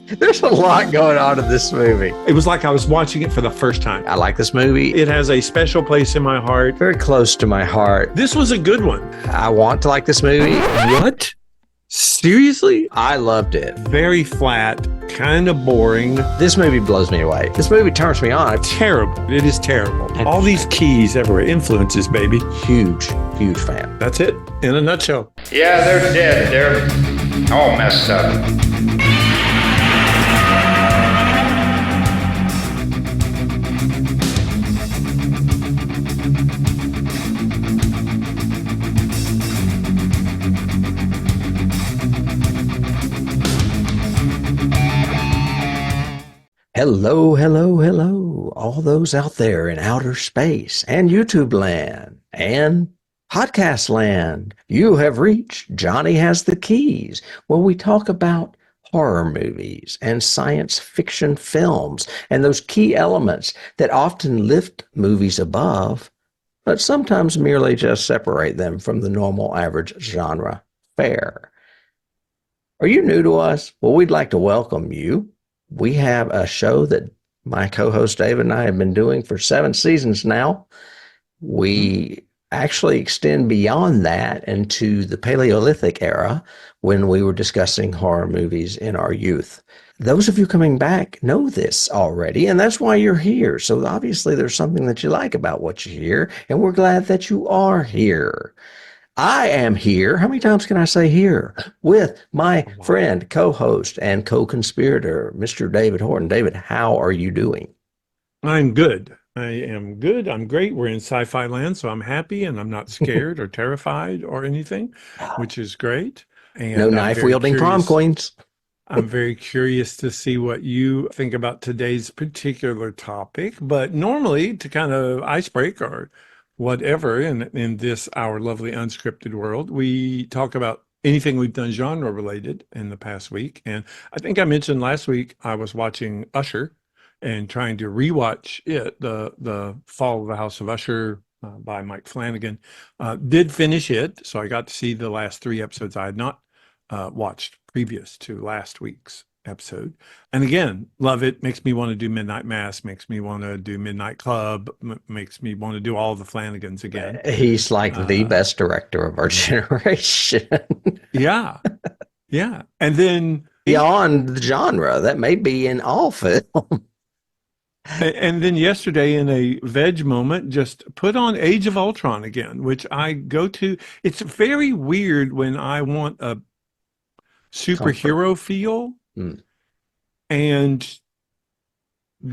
There's a lot going on in this movie. It was like I was watching it for the first time. I like this movie. It has a special place in my heart. Very close to my heart. This was a good one. I want to like this movie. What? Seriously? I loved it. Very flat, kind of boring. This movie blows me away. This movie turns me on. Terrible. It is terrible. All these keys everywhere. Influences, baby. Huge fan. That's it in a nutshell. Yeah, they're dead. They're all messed up. Hello, all those out there in outer space and YouTube land and podcast land. You have reached Johnny Has the Keys, where we talk about horror movies and science fiction films and those key elements that often lift movies above, but sometimes merely just separate them from the normal average genre fare. Are you new to us? Well, we'd like to welcome you. We have a show that my co-host David and I have been doing for 7 seasons now. We actually extend beyond that into the Paleolithic era when we were discussing horror movies in our youth. Those of you coming back know this already, and that's why you're here. So obviously there's something that you like about what you hear, and we're glad that you are here. I am here. How many times can I say here? With my friend, co-host, and co-conspirator, Mr. David Horton. David, how are you doing? I'm good. I am good. I'm great. We're in sci-fi land, so I'm happy and I'm not scared or terrified or anything, which is great. And no knife-wielding prom queens. I'm very curious to see what you think about today's particular topic, but normally to kind of icebreak or whatever in this our lovely unscripted world, we talk about anything we've done genre related in the past week. And I think I mentioned last week I was watching Usher and trying to rewatch it, the Fall of the House of Usher by Mike Flanagan. Did finish it, so I got to see the last 3 episodes I had not watched previous to last week's episode. And again, love it. Makes me want to do Midnight Mass, makes me want to do Midnight Club, makes me want to do all the Flanagans again. He's like the best director of our generation. Yeah. And then beyond the genre, that may be in all film. And then yesterday in a veg moment, just put on Age of Ultron again, which I go to. It's very weird when I want a superhero feel and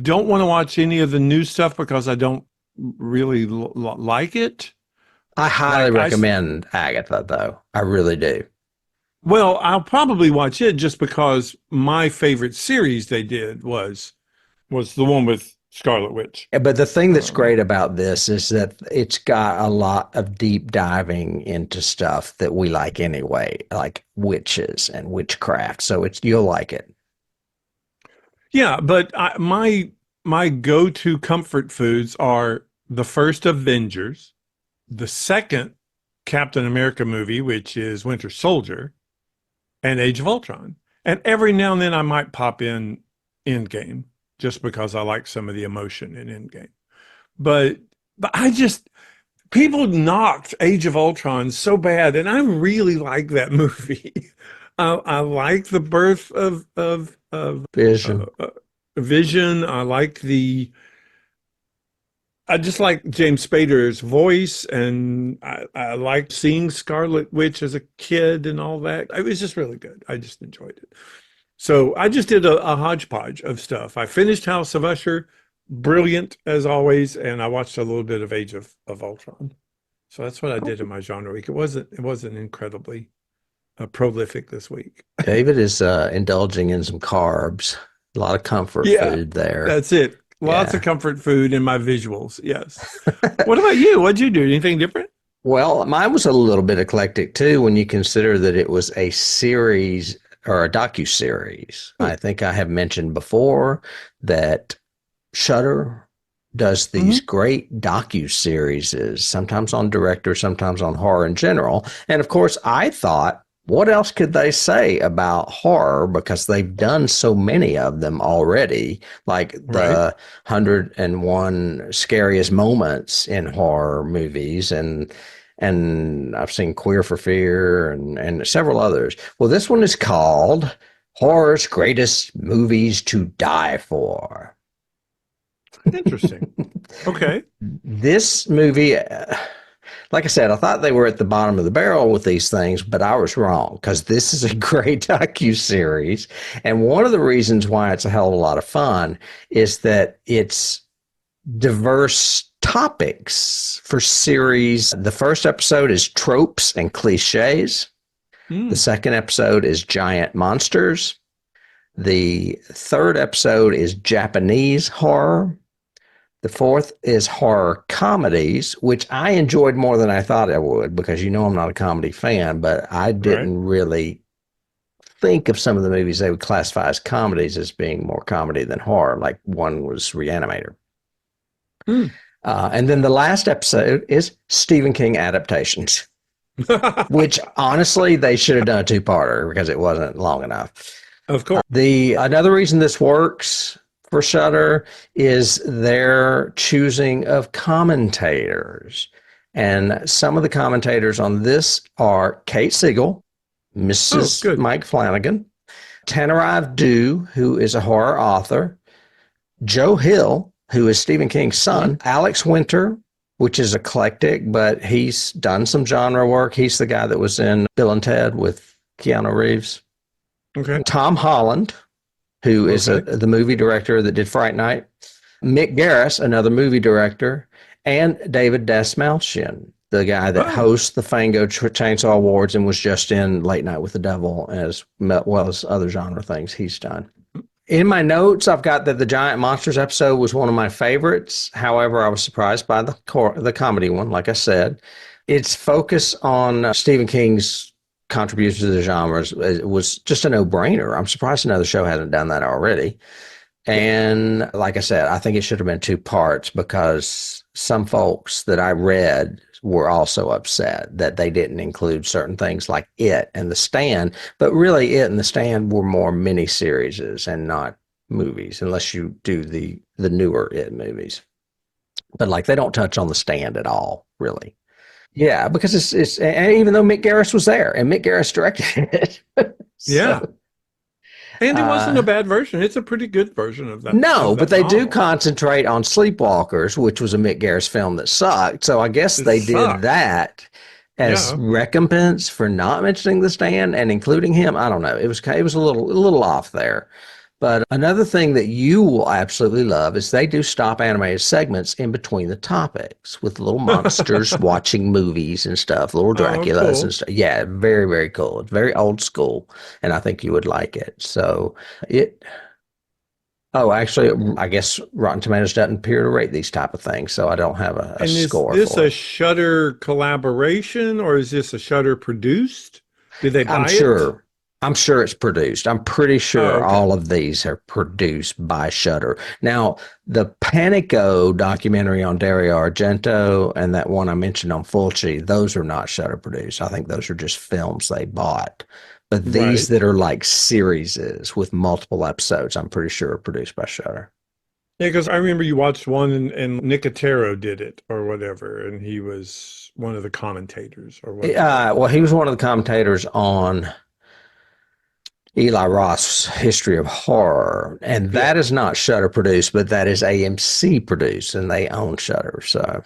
don't want to watch any of the new stuff because I don't really like it. I highly recommend Agatha, though. I really do. Well, I'll probably watch it just because my favorite series they did was the one with Scarlet Witch. But the thing that's great about this is that it's got a lot of deep diving into stuff that we like anyway, like witches and witchcraft. So you'll like it. Yeah, but my go-to comfort foods are the first Avengers, the second Captain America movie, which is Winter Soldier, and Age of Ultron. And every now and then I might pop in Endgame, just because I like some of the emotion in Endgame. But people knocked Age of Ultron so bad, and I really like that movie. I like the birth of Vision. Vision. I just like James Spader's voice, and I liked seeing Scarlet Witch as a kid and all that. It was just really good. I just enjoyed it. So I just did a hodgepodge of stuff. I finished House of Usher, brilliant as always, and I watched a little bit of Age of Ultron. So that's what I did in my genre week. It wasn't incredibly prolific this week. David is indulging in some carbs, a lot of comfort food there. That's it. Lots of comfort food in my visuals. Yes. What about you? What'd you do? Anything different? Well, mine was a little bit eclectic too, when you consider that it was a series or a docuseries. I think I have mentioned before that Shudder does these great docu-series, sometimes on director, sometimes on horror in general. And of course, I thought what else could they say about horror? Because they've done so many of them already, like Right. the 101 scariest moments in horror movies, and I've seen Queer for Fear and several others. Well, this one is called Horror's Greatest Movies to Die For. Interesting. Okay. This movie, like I said, I thought they were at the bottom of the barrel with these things, but I was wrong because this is a great docu-series. And one of the reasons why it's a hell of a lot of fun is that it's diverse topics for series. The first episode is tropes and cliches. The second episode is giant monsters. The third episode is Japanese horror. The fourth is horror comedies, which I enjoyed more than I thought I would because I'm not a comedy fan, but I didn't really think of some of the movies they would classify as comedies as being more comedy than horror. Like one was Reanimator. And then the last episode is Stephen King adaptations, which honestly they should have done a two-parter because it wasn't long enough. Of course. Another reason this works for Shudder is their choosing of commentators. And some of the commentators on this are Kate Siegel, Mrs. Mike Flanagan, Tanarive Dew, who is a horror author, Joe Hill, who is Stephen King's son, Alex Winter, which is eclectic, but he's done some genre work. He's the guy that was in Bill and Ted with Keanu Reeves. Okay. Tom Holland, who is the movie director that did Fright Night. Mick Garris, another movie director. And David Dastmalchian, the guy that hosts the Fango Chainsaw Awards and was just in Late Night with the Devil, as well as other genre things he's done. In my notes, I've got that the Giant Monsters episode was one of my favorites. However, I was surprised by the comedy one, like I said. Its focus on Stephen King's contributions to the genres was just a no-brainer. I'm surprised another show hasn't done that already. And like I said, I think it should have been two parts because some folks that I read were also upset that they didn't include certain things like It and The Stand, but really It and The Stand were more mini-series and not movies, unless you do the newer It movies. But like they don't touch on The Stand at all, really. Yeah, because it's and even though Mick Garris was there and Mick Garris directed it. Yeah. And it wasn't a bad version. It's a pretty good version of that. No, but they do concentrate on Sleepwalkers, which was a Mick Garris film that sucked. So I guess they did that as recompense for not mentioning The Stand and including him. I don't know. It was a little off there. But another thing that you will absolutely love is they do stop animated segments in between the topics with little monsters watching movies and stuff, little Draculas and stuff. Yeah, very, very cool. It's very old school, and I think you would like it. So actually, I guess Rotten Tomatoes doesn't appear to rate these type of things, so I don't have a score. Is this a Shudder collaboration or is this a Shudder produced? Did they buy it? I'm sure it's produced. I'm pretty sure all of these are produced by Shudder. Now, the Panico documentary on Dario Argento and that one I mentioned on Fulci, those are not Shudder produced. I think those are just films they bought. But these that are like series with multiple episodes, I'm pretty sure are produced by Shudder. Yeah, because I remember you watched one and Nicotero did it or whatever, and he was one of the commentators or whatever. Well, he was one of the commentators on Eli Roth's History of Horror, and that is not Shudder produced, but that is AMC produced, and they own Shudder. So,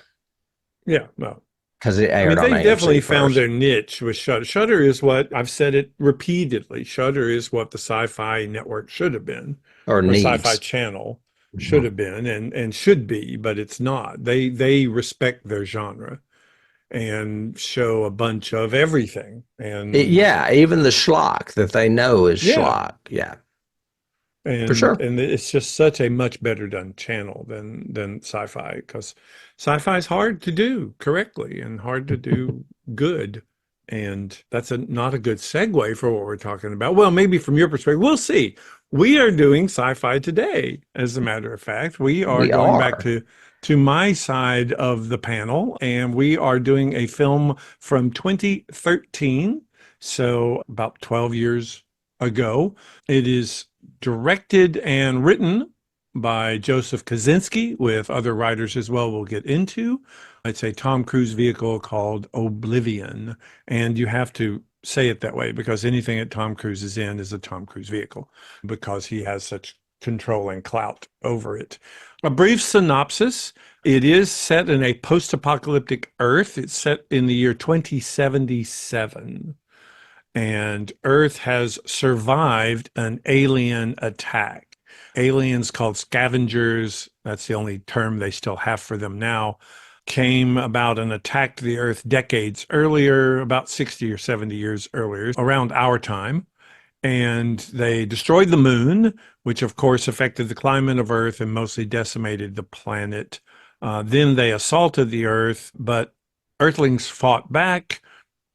no, because it aired on AMC definitely first. found their niche with Shudder. Shudder is what I've said it repeatedly. Shudder is what the Sci-Fi Network should have been, or Sci-Fi Channel should have been, and should be, but it's not. They respect their genre and show a bunch of everything. And even the schlock that they know is schlock. Yeah. And, for sure. And it's just such a much better done channel than sci-fi, because sci-fi is hard to do correctly and hard to do good. And that's not a good segue for what we're talking about. Well, maybe from your perspective, we'll see. We are doing sci-fi today, as a matter of fact. We are going back to my side of the panel, and we are doing a film from 2013 So about 12 years ago. It is directed and written by Joseph Kosinski with other writers as well we'll get into. It's a Tom Cruise vehicle called Oblivion. And you have to say it that way because anything that Tom Cruise is in is a Tom Cruise vehicle because he has such control and clout over it. A brief synopsis. It is set in a post-apocalyptic Earth. It's set in the year 2077. And Earth has survived an alien attack. Aliens called scavengers, that's the only term they still have for them now, came about and attacked the Earth decades earlier, about 60 or 70 years earlier, around our time. And they destroyed the moon, which of course affected the climate of Earth and mostly decimated the planet. Then they assaulted the Earth, but Earthlings fought back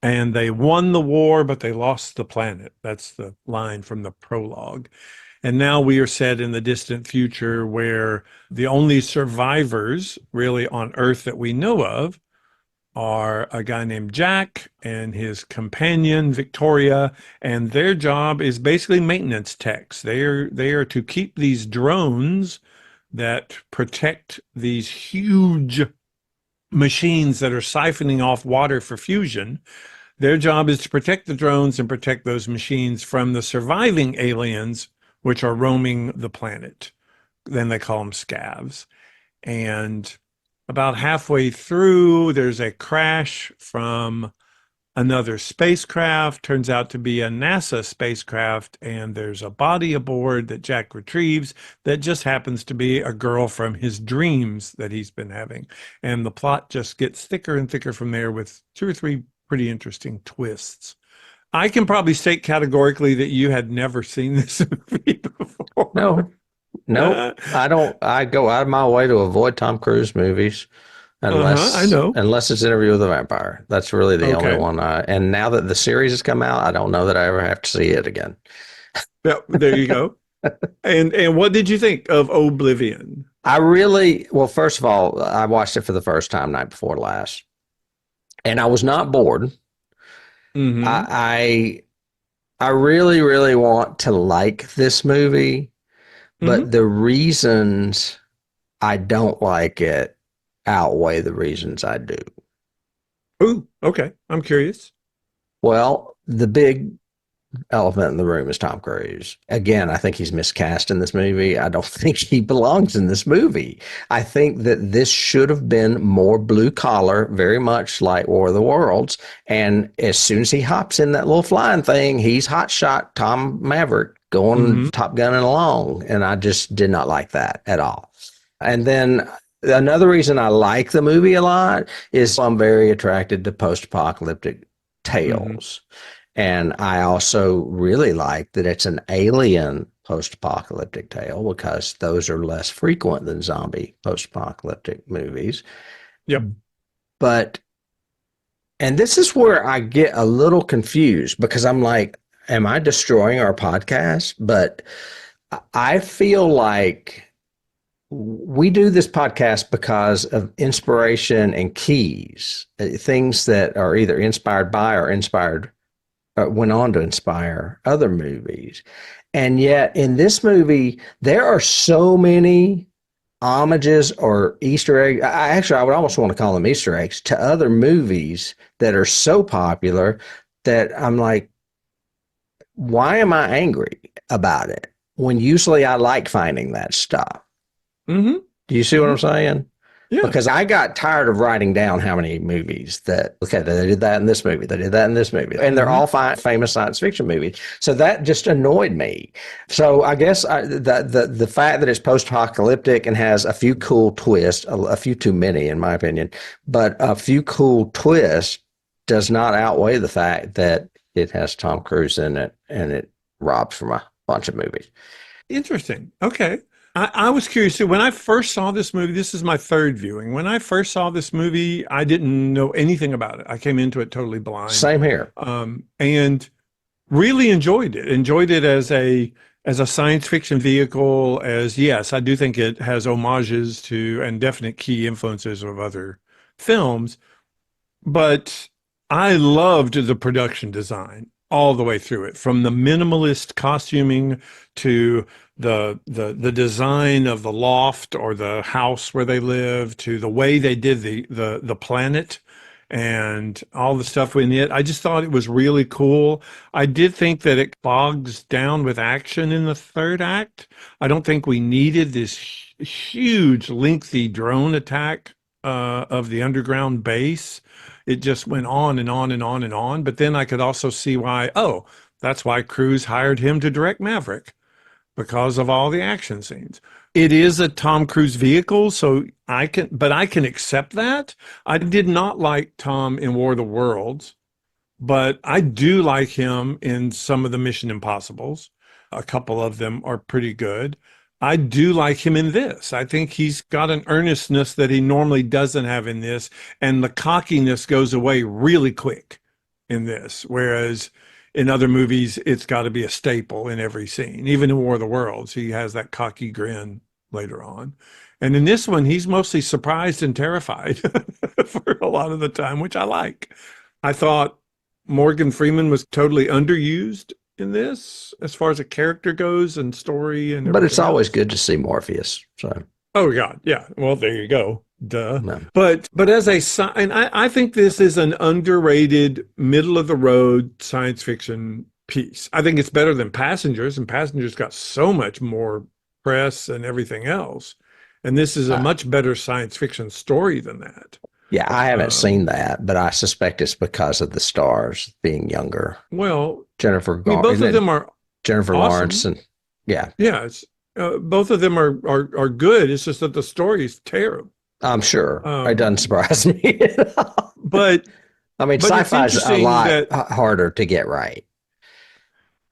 and they won the war, but they lost the planet. That's the line from the prologue. And now we are set in the distant future where the only survivors really on Earth that we know of are a guy named Jack and his companion Victoria, and their job is basically maintenance techs. They are to keep these drones that protect these huge machines that are siphoning off water for fusion. Their job is to protect the drones and protect those machines from the surviving aliens, which are roaming the planet. Then they call them scavs. And about halfway through, there's a crash from another spacecraft, turns out to be a NASA spacecraft, and there's a body aboard that Jack retrieves that just happens to be a girl from his dreams that he's been having. And the plot just gets thicker and thicker from there with 2 or 3 pretty interesting twists. I can probably state categorically that you had never seen this movie before. No, I don't. I go out of my way to avoid Tom Cruise movies I know. unless it's Interview with a Vampire. That's really the only one. And now that the series has come out, I don't know that I ever have to see it again. Yeah, there you go. And what did you think of Oblivion? Well, first of all, I watched it for the first time night before last, and I was not bored. Mm-hmm. I really, really want to like this movie, but the reasons I don't like it outweigh the reasons I do. Ooh, okay. I'm curious. Well, the big elephant in the room is Tom Cruise. Again, I think he's miscast in this movie. I don't think he belongs in this movie. I think that this should have been more blue collar, very much like War of the Worlds. And as soon as he hops in that little flying thing, he's hotshot Tom Maverick going Top Gunning along. And I just did not like that at all. And then another reason I like the movie a lot is I'm very attracted to post-apocalyptic tales. And I also really like that it's an alien post-apocalyptic tale because those are less frequent than zombie post-apocalyptic movies. Yep. But, and this is where I get a little confused because I'm like, am I destroying our podcast? But I feel like we do this podcast because of inspiration and keys, things that are either inspired by or went on to inspire other movies. And yet in this movie, there are so many homages or Easter eggs. I would almost want to call them Easter eggs to other movies that are so popular that I'm like, why am I angry about it when usually I like finding that stuff? Do you see what I'm saying? Yeah. Because I got tired of writing down how many movies they did that in this movie, they did that in this movie, and they're all famous science fiction movies. So that just annoyed me. So I guess the fact that it's post-apocalyptic and has a few cool twists, a few too many in my opinion, but a few cool twists does not outweigh the fact that it has Tom Cruise in it and it robs from a bunch of movies. Interesting. Okay. I was curious too. When I first saw this movie, this is my third viewing. When I first saw this movie, I didn't know anything about it. I came into it totally blind. Same here. And really enjoyed it. Enjoyed it as a science fiction vehicle. Yes, I do think it has homages to and definite key influences of other films. But I loved the production design. all the way through it, from the minimalist costuming to the design of the loft or the house where they live, to the way they did the planet and all the stuff in it. I just thought it was really cool. I did think that it bogs down with action in the third act. I don't think we needed this huge, lengthy drone attack of the underground base. It just went on and on and on and on. But then I could also see why, oh, that's why Cruise hired him to direct Maverick, because of all the action scenes. It is a Tom Cruise vehicle, so I can accept that. I did not like Tom in War of the Worlds, but I do like him in some of the Mission Impossibles. A couple of them are pretty good. I do like him in this. I think he's got an earnestness that he normally doesn't have in this, and the cockiness goes away really quick in this, whereas in other movies, it's got to be a staple in every scene. Even in War of the Worlds, he has that cocky grin later on. And in this one, he's mostly surprised and terrified for a lot of the time, which I like. I thought Morgan Freeman was totally underused in this as far as a character goes and story and everything. But it's always else. good to see Morpheus. So, Oh God, yeah. Well, there you go. Duh. no. But as and I think this is an underrated, middle of the road science fiction piece. I think it's better than Passengers, and Passengers got so much more press and everything else. And this is a much better science fiction story than that. Yeah, I haven't seen that, but I suspect it's because of the stars being younger. Well, Jennifer, both of them are Jennifer awesome. Lawrence, and yeah, it's both of them are good. It's just that the story is terrible. I'm sure it doesn't surprise me. But I mean, sci-fi is a lot harder to get right.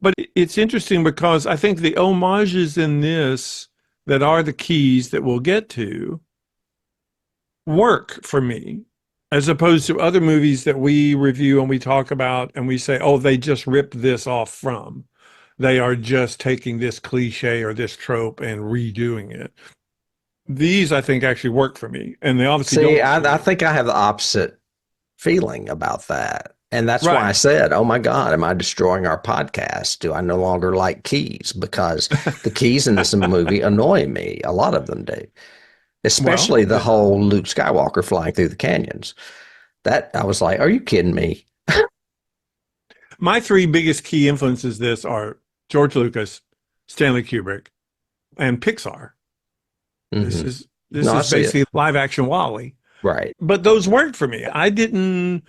But it's interesting because I think the homages in this that are the keys that we'll get to work for me, as opposed to other movies that we review and we talk about and we say, oh, they just ripped this off from. They are just taking this cliche or this trope and redoing it. These, I think, actually work for me. And they obviously don't. I think I have the opposite feeling about that. And that's why I said, oh my God, am I destroying our podcast? Do I no longer like keys? Because the keys in this movie annoy me. A lot of them do. Especially the whole Luke Skywalker flying through the canyons. That I was like, are you kidding me? My three biggest key influences this are George Lucas, Stanley Kubrick, and Pixar. Mm-hmm. This is basically live action WALL-E. Right. But those worked for me. I didn't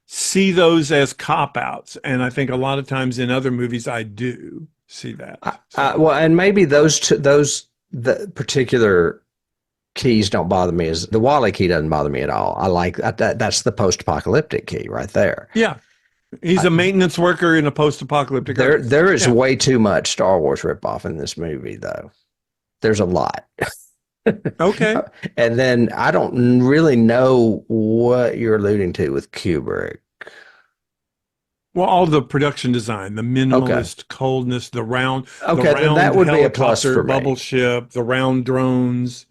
see those as cop-outs. And I think a lot of times in other movies, I do see that. Well, and maybe the particular keys don't bother me. As the WALL-E key doesn't bother me at all. I like that. That's the post-apocalyptic key right there. Yeah. He's a maintenance worker in a post-apocalyptic. There is way too much Star Wars ripoff in this movie, though. There's a lot. Okay. And then I don't really know what you're alluding to with Kubrick. Well, all the production design, the minimalist coldness, the round, then that would be a plus for me. Bubble ship, the round drones.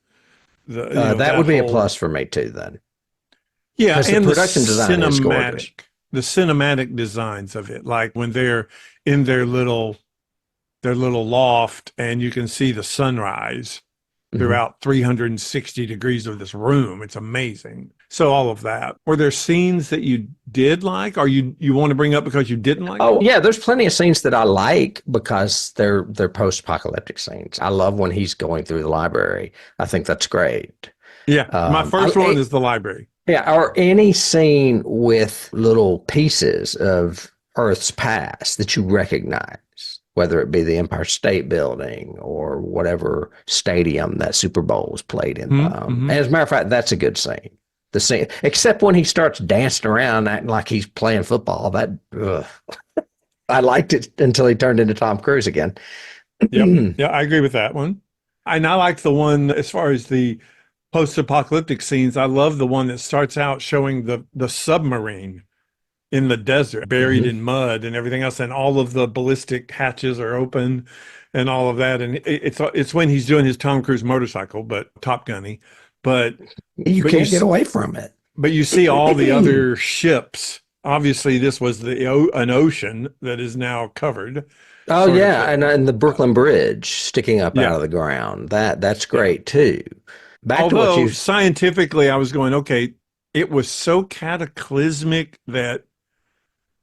That would be a plus for me too. Then, yeah, and the production design is gorgeous. The cinematic designs of it, like when they're in their little loft, and you can see the sunrise throughout 360 degrees of this room. It's amazing. So all of that. Were there scenes that you did like, or you want to bring up because you didn't like? Oh, yeah, there's plenty of scenes that I like because they're post-apocalyptic scenes. I love when he's going through the library. I think that's great. Yeah, my first one is the library. Yeah, or any scene with little pieces of Earth's past that you recognize, whether it be the Empire State Building or whatever stadium that Super Bowl was played in. And as a matter of fact, that's a good scene. The scene, except when he starts dancing around acting like he's playing football. I liked it until he turned into Tom Cruise again. Yep. Yeah, I agree with that one. And I like the one as far as the post-apocalyptic scenes. I love the one that starts out showing the submarine in the desert, buried in mud and everything else, and all of the ballistic hatches are open and all of that. And it's when he's doing his Tom Cruise motorcycle, but Top Gunny. But you can't get away from it. But you see all the other ships obviously this was an ocean that is now covered, Oh sort of yeah, thing. and the Brooklyn Bridge sticking up out Yeah, of the ground. That's yeah. great too. Back to what Although you scientifically, I was going, okay, it was so cataclysmic that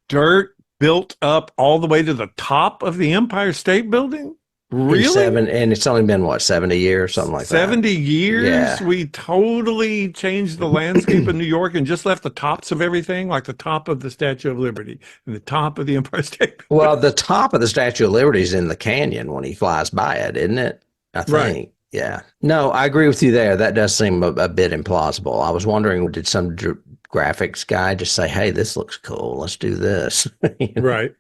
dirt built up all the way to the top of the Empire State Building? in Really? seven, and it's only been what, 70 years, something like that. 70 years? Yeah. We totally changed the landscape of New York and just left the tops of everything, like the top of the Statue of Liberty and the top of the Empire State Well, Building. the top of the Statue of Liberty is in the canyon when he flies by it, isn't it? I Right. think. Yeah. No, I agree with you there. That does seem a bit implausible. I was wondering, did some graphics guy just say, "Hey, this looks cool. Let's do this," you know, Right.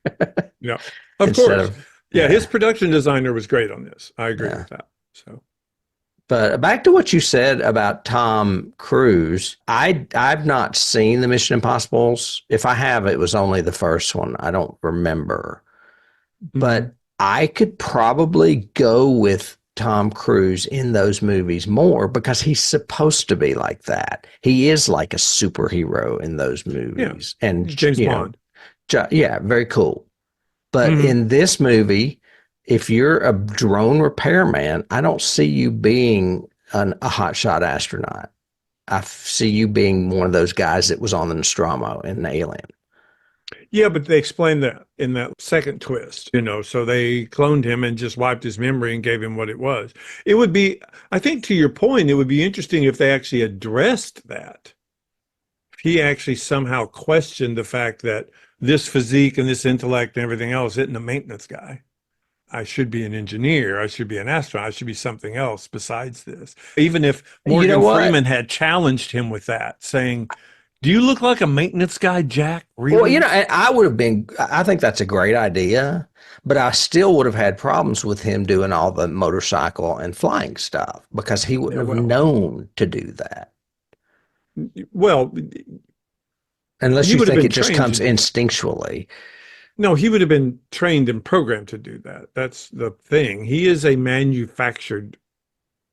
Yeah. Of instead course. of Yeah, his yeah, production designer was great on this. I agree yeah. with that. So, But back to what you said about Tom Cruise, I've not seen the Mission Impossibles. If I have, it was only the first one. I don't remember. mhm. But I could probably go with Tom Cruise in those movies more because he's supposed to be like that. He is like a superhero in those Yeah, movies. And, James Bond. yeah, very cool. But Mhm. in this movie, if you're a drone repairman, I don't see you being a hotshot astronaut. I see you being one of those guys that was on the Nostromo in Alien. Yeah, but they explained that in that second twist, so they cloned him and just wiped his memory and gave him what it was. It would be, I think to your point, it would be interesting if they actually addressed that. If he actually somehow questioned the fact that this physique and this intellect and everything else isn't a maintenance guy. I should be an engineer. I should be an astronaut. I should be something else besides this. Even if You know Morgan what? Freeman had challenged him with that, saying, "Do you look like a maintenance guy, Jack? Well, Really?" I would have been, I think that's a great idea, but I still would have had problems with him doing all the motorcycle and flying stuff because he wouldn't Yeah, have well, known to do that well, unless he you would have think been it just trained to comes do that. instinctually. No, he would have been trained and programmed to do that. That's the thing. He is a manufactured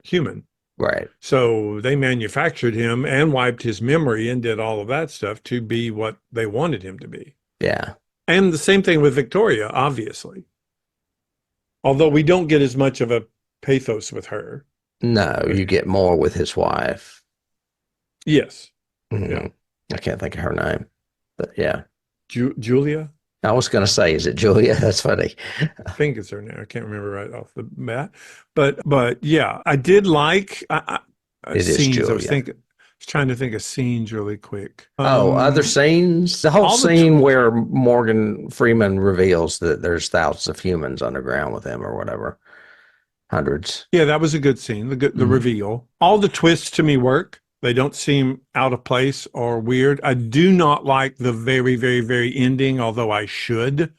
human. Right. So they manufactured him and wiped his memory and did all of that stuff to be what they wanted him to be. Yeah. And the same thing with Victoria, obviously. Although we don't get as much of a pathos with her. No, But you get more with his wife. yes. Yeah. Mhm. I can't think of her name, but yeah. Julia, I was going to say, is it Julia? That's funny. I think it's her name. I can't remember right off the bat. But yeah, I did like It is scenes. Julia. I was trying to think of scenes really quick. Oh, other scenes? The whole All the scene where Morgan Freeman reveals that there's thousands of humans underground with him or whatever. Hundreds. Yeah, that was a good scene. The Mhm. reveal. All the twists to me work. They don't seem out of place or weird. I do not like the very, very, very ending, although I should.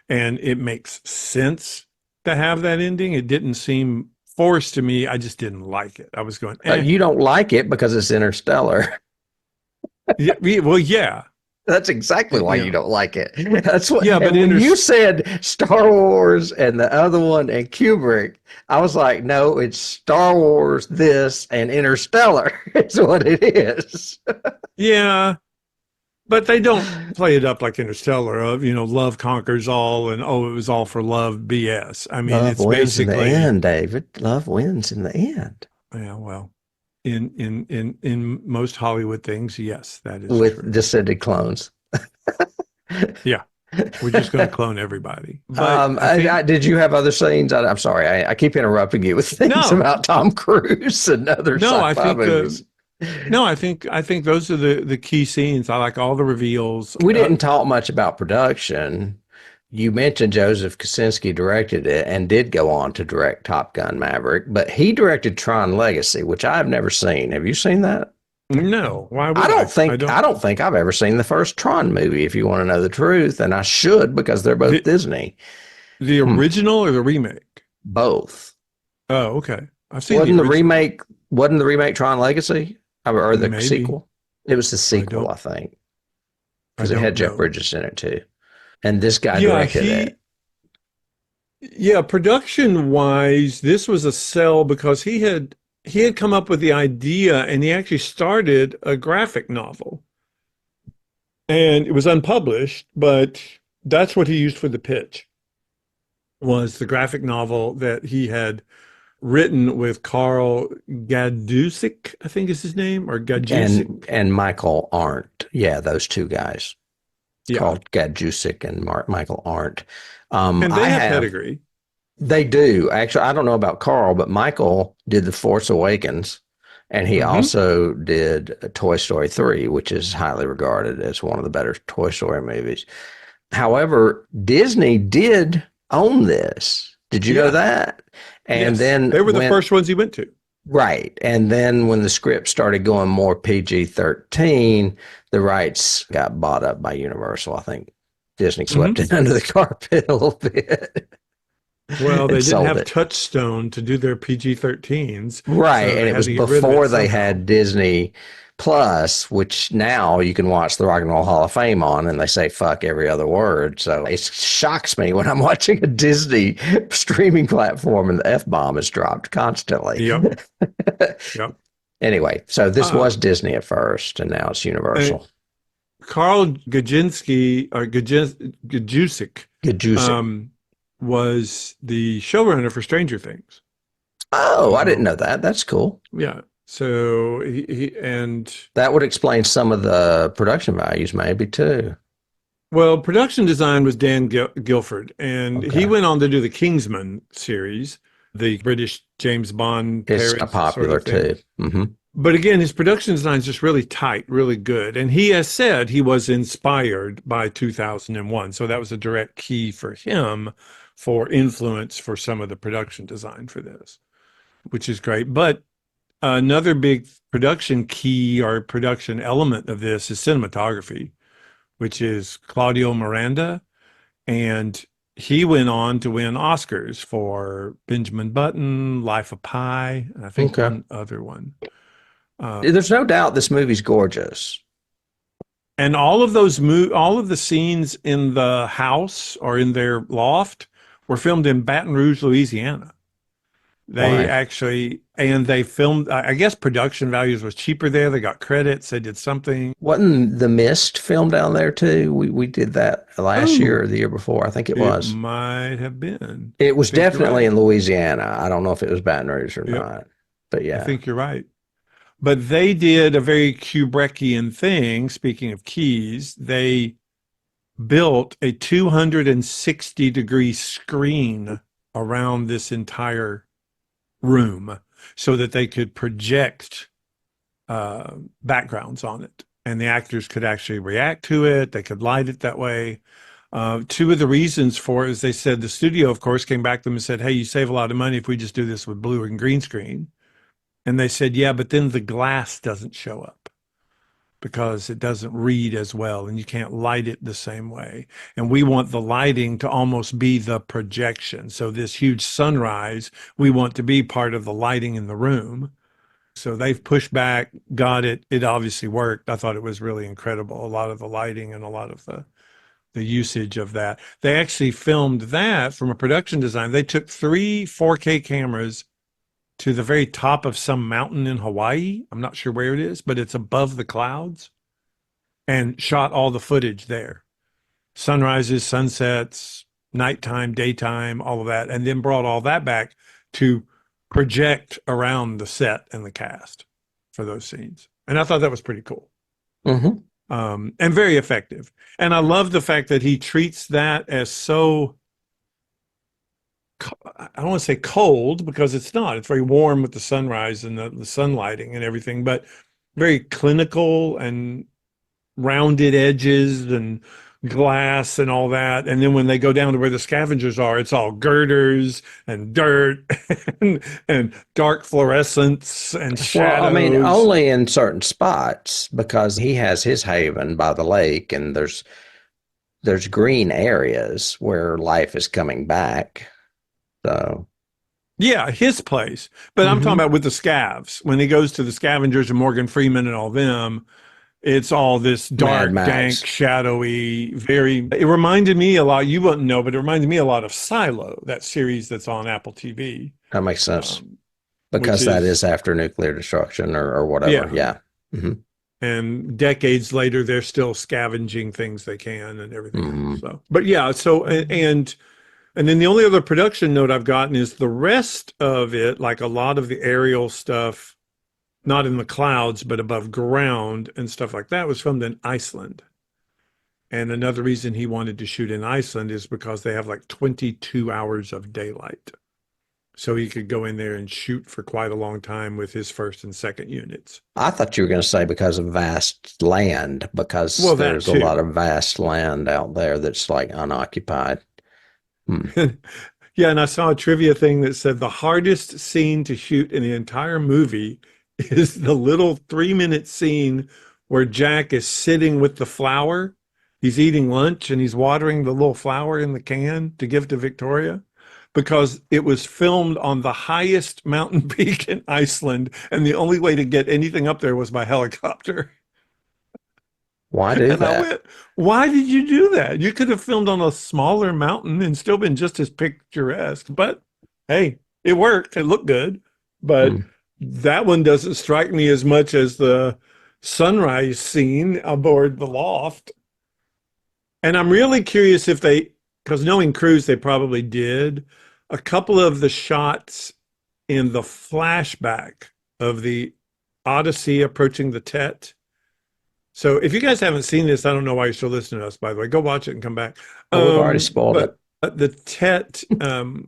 And it makes sense to have that ending. It didn't seem forced to me. I just didn't like it. I was going, You don't like it because it's interstellar. yeah, well, yeah, That's exactly why you yeah, don't like it. That's what. yeah, but And when you said Star Wars and the other one and Kubrick, I was like, no, it's Star Wars, this, and Interstellar. It's what it is. yeah, but they don't play it up like Interstellar of, love conquers all and oh, it was all for love BS. I mean, Love it's wins in the basically, end, David. Love wins in the end. yeah, well, in most Hollywood things, yes, that is With true. descended clones. Yeah, we're just going to clone everybody. But I think Did you have other scenes? I'm sorry, I keep interrupting you with things no, about Tom Cruise and other no, I sci-fi think movies. no, I think those are the key scenes. I like all the reveals. We didn't talk much about production. You mentioned Joseph Kosinski directed it and did go on to direct Top Gun Maverick, but he directed Tron Legacy, which I've never seen. Have you seen that? No, why I would don't I? I think don't. I don't think I've ever seen the first Tron movie, if you want to know the truth, and I should because they're both The Disney. the Hmm. original or the remake? Both. Oh, okay. I've seen the Wasn't the original. remake wasn't the remake Tron Legacy? Or the Maybe. sequel? It was the I sequel, don't I think, I because it had don't Jeff know. Bridges in it too. And this guy Yeah, directed it. yeah, production wise, this was a sell because he had come up with the idea and he actually started a graphic novel. And it was unpublished, but that's what he used for the pitch, was the graphic novel that he had written with Carl Gadusik, I think is his name, or Gadusik. And Michael Arndt. Yeah, those two guys Yeah. called Gadusik and Michael Arndt. And I they have have pedigree. They do. Actually, I don't know about Carl, but Michael did The Force Awakens, and he Hmm. also did Toy Story 3, which is highly regarded as one of the better Toy Story movies. However, Disney did own this. Did you know Yeah. that? And Yes. then They were the when first ones he went to. right, and then when the script started going more PG-13, the rights got bought up by Universal. I think Disney swept Hmm. it under the carpet a little bit Well, and they didn't sold have it. Touchstone to do their PG-13s, Right. so And they it had was to get rid of it before they somehow. had Disney Plus, which now you can watch the Rock and Roll Hall of Fame on, and they say fuck every other word. So it shocks me when I'm watching a Disney streaming platform and the F bomb is dropped constantly. Yep. Yep. Anyway, so this was Um, Disney at first, and now it's and Universal. Carl Gajinski or Gajusik Gajusik. um, was the showrunner for Stranger Things. Oh, I didn't So know that. That's cool. yeah. So he and That would explain some of the production values, maybe too. well, production design was Dan Guilford, and he Okay. went on to do the Kingsman series, the British James Bond It's got parodies sort popular of thing. too. Hmm. But again, his production design is just really tight, really good. And he has said he was inspired by 2001. So that was a direct key for him for influence for some of the production design for this, which is great. But another big production key or production element of this is cinematography, which is Claudio Miranda. And he went on to win Oscars for Benjamin Button, Life of Pi, and I think Okay. one other one. There's no doubt this movie's gorgeous. And all of the scenes in the house or in their loft were filmed in Baton Rouge, Louisiana. They Why? actually, and they filmed, I guess production values was cheaper there. They got credits. They did something. Wasn't The Mist filmed down there too? We did that last year or Oh, the year before. I think it it was. might have been. It I was think you're definitely right. in Louisiana. I don't know if it was Baton Rouge or Yep. not. But I yeah. think you're right. But they did a very Kubrickian thing. Speaking of keys, they built a 260-degree screen around this entire room so that they could project backgrounds on it. And the actors could actually react to it. They could light it that way. Two of the reasons for it is they said the studio, of course, came back to them and said, hey, you save a lot of money if we just do this with blue and green screen. And they said, yeah, but then the glass doesn't show up because it doesn't read as well and you can't light it the same way. And we want the lighting to almost be the projection. So this huge sunrise, we want to be part of the lighting in the room. So they've pushed back, got it. It obviously worked. I thought it was really incredible. A lot of the lighting and a lot of the usage of that. They actually filmed that from a production design. They took three 4K cameras to the very top of some mountain in Hawaii. I'm not sure where it is, but it's above the clouds and shot all the footage there. Sunrises, sunsets, nighttime, daytime, all of that, and then brought all that back to project around the set and the cast for those scenes. And I thought that was pretty cool. Hmm. And very effective. And I love the fact that he treats that as so, I don't want to say cold because it's not. It's very warm with the sunrise and the sunlighting and everything, but very clinical and rounded edges and glass and all that. And then when they go down to where the scavengers are, it's all girders and dirt and dark fluorescence and Well, I mean, shadows. only in certain spots because he has his haven by the lake, and there's green areas where life is coming back. So, Yeah, his place. But I'm talking hmm about with the scavs. When he goes to the scavengers and Morgan Freeman and all them, it's all this Mad dark, dank, Max. shadowy, very. It reminded me a lot, you wouldn't know, but it reminded me a lot of Silo, that series that's on Apple TV, That makes sense um, which because that is, is after nuclear destruction or whatever. yeah. Yeah. Hmm. And decades later, they're still scavenging things they can and everything Mhm. else. So, but yeah, so, and then the only other production note I've gotten is the rest of it, like a lot of the aerial stuff, not in the clouds, but above ground and stuff like that, was filmed in Iceland. And another reason he wanted to shoot in Iceland is because they have like 22 hours of daylight. So he could go in there and shoot for quite a long time with his first and second units. I thought you were going to say because of vast land, because Well, that there's a lot too. of vast land out there that's like unoccupied. Hmm. Yeah, and I saw a trivia thing that said the hardest scene to shoot in the entire movie is the little 3-minute scene where Jack is sitting with the flower. He's eating lunch and he's watering the little flower in the can to give to Victoria because it was filmed on the highest mountain peak in Iceland, and the only way to get anything up there was by helicopter. Why do And I that? went, why did you do that? You could have filmed on a smaller mountain and still been just as picturesque. But hey, it worked. It looked good. But Hmm. that one doesn't strike me as much as the sunrise scene aboard the loft. And I'm really curious if they, because knowing Cruise, they probably did a couple of the shots in the flashback of the Odyssey approaching the Tet. So if you guys haven't seen this, I don't know why you're still listening to us, by the way. Go watch it and come back. Oh, we've already spoiled it. But the Tet, the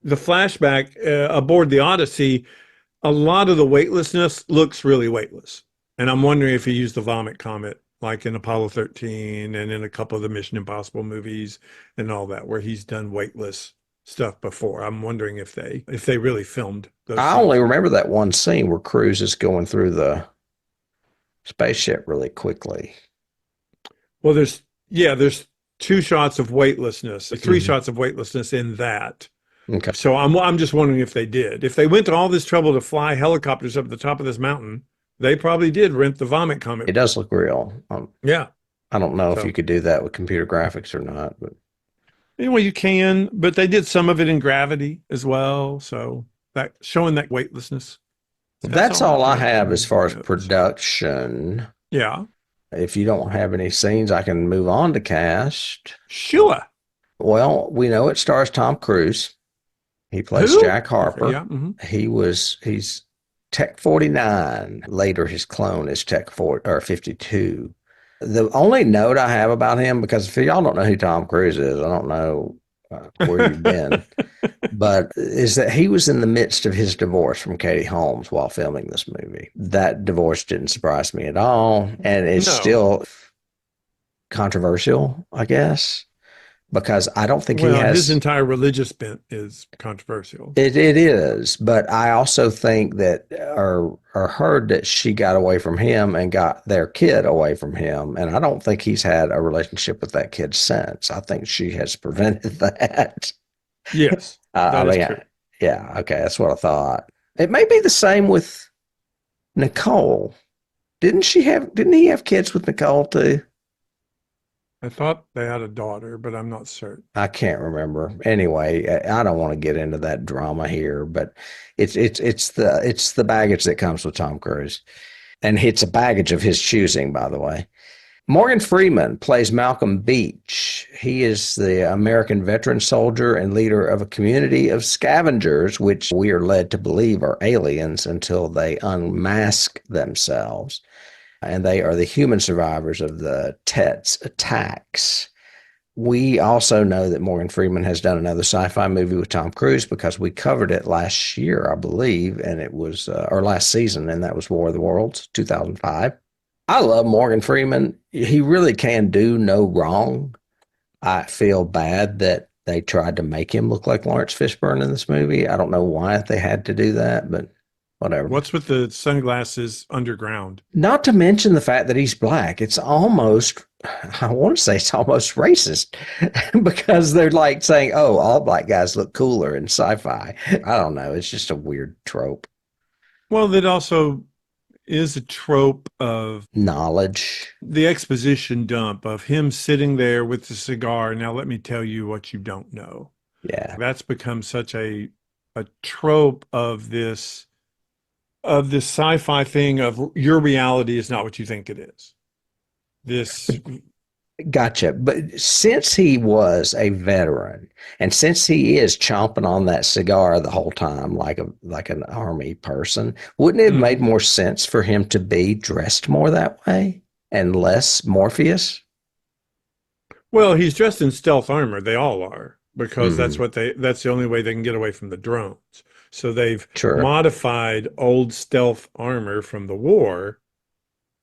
flashback aboard the Odyssey, a lot of the weightlessness looks really weightless. And I'm wondering if he used the vomit comet, like in Apollo 13 and in a couple of the Mission Impossible movies and all that, where he's done weightless stuff before. I'm wondering if they really filmed those I scenes. only remember that one scene where Cruise is going through the spaceship really quickly. Well, there's 2 shots of weightlessness, 3 Mhm. shots of weightlessness in that. Okay. So I'm just wondering if they did. If they went to all this trouble to fly helicopters up the top of this mountain, they probably did rent the vomit comet. It does look real. Yeah. I don't know if you So could do that with computer graphics or not, but anyway, you can, but they did some of it in gravity as well. So that showing that weightlessness. that's all I got have for as far as notes. production. Yeah. If you don't have any scenes, I can move on to cast. Sure. Well, we know it stars Tom Cruise. He plays Who? Jack Harper. Okay, yeah. Mhm. He's Tech 49. Later, his clone is Tech 4 or 52. The only note I have about him, because if y'all don't know who Tom Cruise is, I don't know where you've been, but is that he was in the midst of his divorce from Katie Holmes while filming this movie. That divorce didn't surprise me at all, and it's No. still controversial, I guess, because I don't think he Well, his has. entire religious bent is controversial. It is, but I also think that or heard that she got away from him and got their kid away from him, and I don't think he's had a relationship with that kid since. I think she has prevented that. Yes, I that is mean, true. yeah, okay, that's what I thought. It may be the same with Nicole. Didn't he have kids with Nicole too? I thought they had a daughter, but I'm not certain. I can't remember. Anyway, I don't want to get into that drama here, but it's the baggage that comes with Tom Cruise, and it's a baggage of his choosing, by the way. Morgan Freeman plays Malcolm Beach. He is the American veteran soldier and leader of a community of scavengers, which we are led to believe are aliens until they unmask themselves. And they are the human survivors of the Tet's attacks. We also know that Morgan Freeman has done another sci-fi movie with Tom Cruise because we covered it last year, I believe, and it was, or last season, and that was War of the Worlds, 2005. I love Morgan Freeman. He really can do no wrong. I feel bad that they tried to make him look like Lawrence Fishburne in this movie. I don't know why they had to do that, but whatever. What's with the sunglasses underground? Not to mention the fact that he's black. It's almost, I want to say it's almost racist because they're like saying, oh, all black guys look cooler in sci-fi. I don't know. It's just a weird trope. Well, that also is a trope of Knowledge. the exposition dump of him sitting there with the cigar. Now, let me tell you what you don't know. Yeah. That's become such a trope of this of this sci-fi thing of your reality is not what you think it is. This, Gotcha. But since he was a veteran, and since he is chomping on that cigar the whole time, like an army person, wouldn't it have made Mhm. more sense for him to be dressed more that way and less Morpheus? Well, he's dressed in stealth armor. They all are because Mm, that's the only way they can get away from the drones. So they've sure. modified old stealth armor from the war,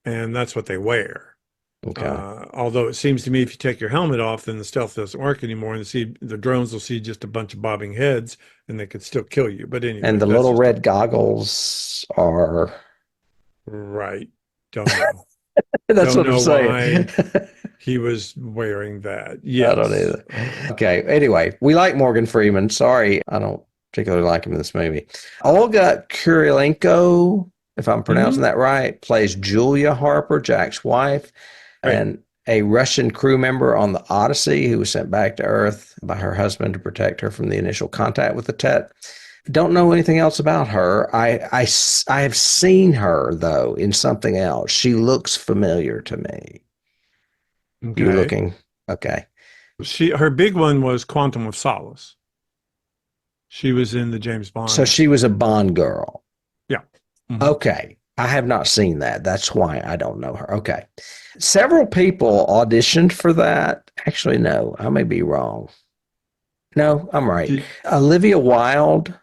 and that's what they wear. Okay. Although it seems to me if you take your helmet off, then the stealth doesn't work anymore, and the drones will see just a bunch of bobbing heads, and they could still kill you. But And anyway, the that's little just red goggles are. right. Don't know. That's Don't what I'm know saying. why he was wearing that. I don't Yes. either. Okay. Anyway, we like Morgan Freeman. Sorry, I don't particularly like him in this movie. Olga Kurilenko, if I'm pronouncing Hmm. that right, plays Julia Harper, Jack's wife, Right. and a Russian crew member on the Odyssey who was sent back to Earth by her husband to protect her from the initial contact with the Tet. Don't know anything else about her. I have seen her, though, in something else. She looks familiar to me. You Okay. looking? Okay. Her big one was Quantum of Solace. She was in the James So Bond. she was a Bond girl. Yeah. Hmm. Okay. I have not seen that. That's why I don't know her. Okay. Several people auditioned for that. Actually, no, I may be wrong. No, I'm right. Did, Olivia Wilde,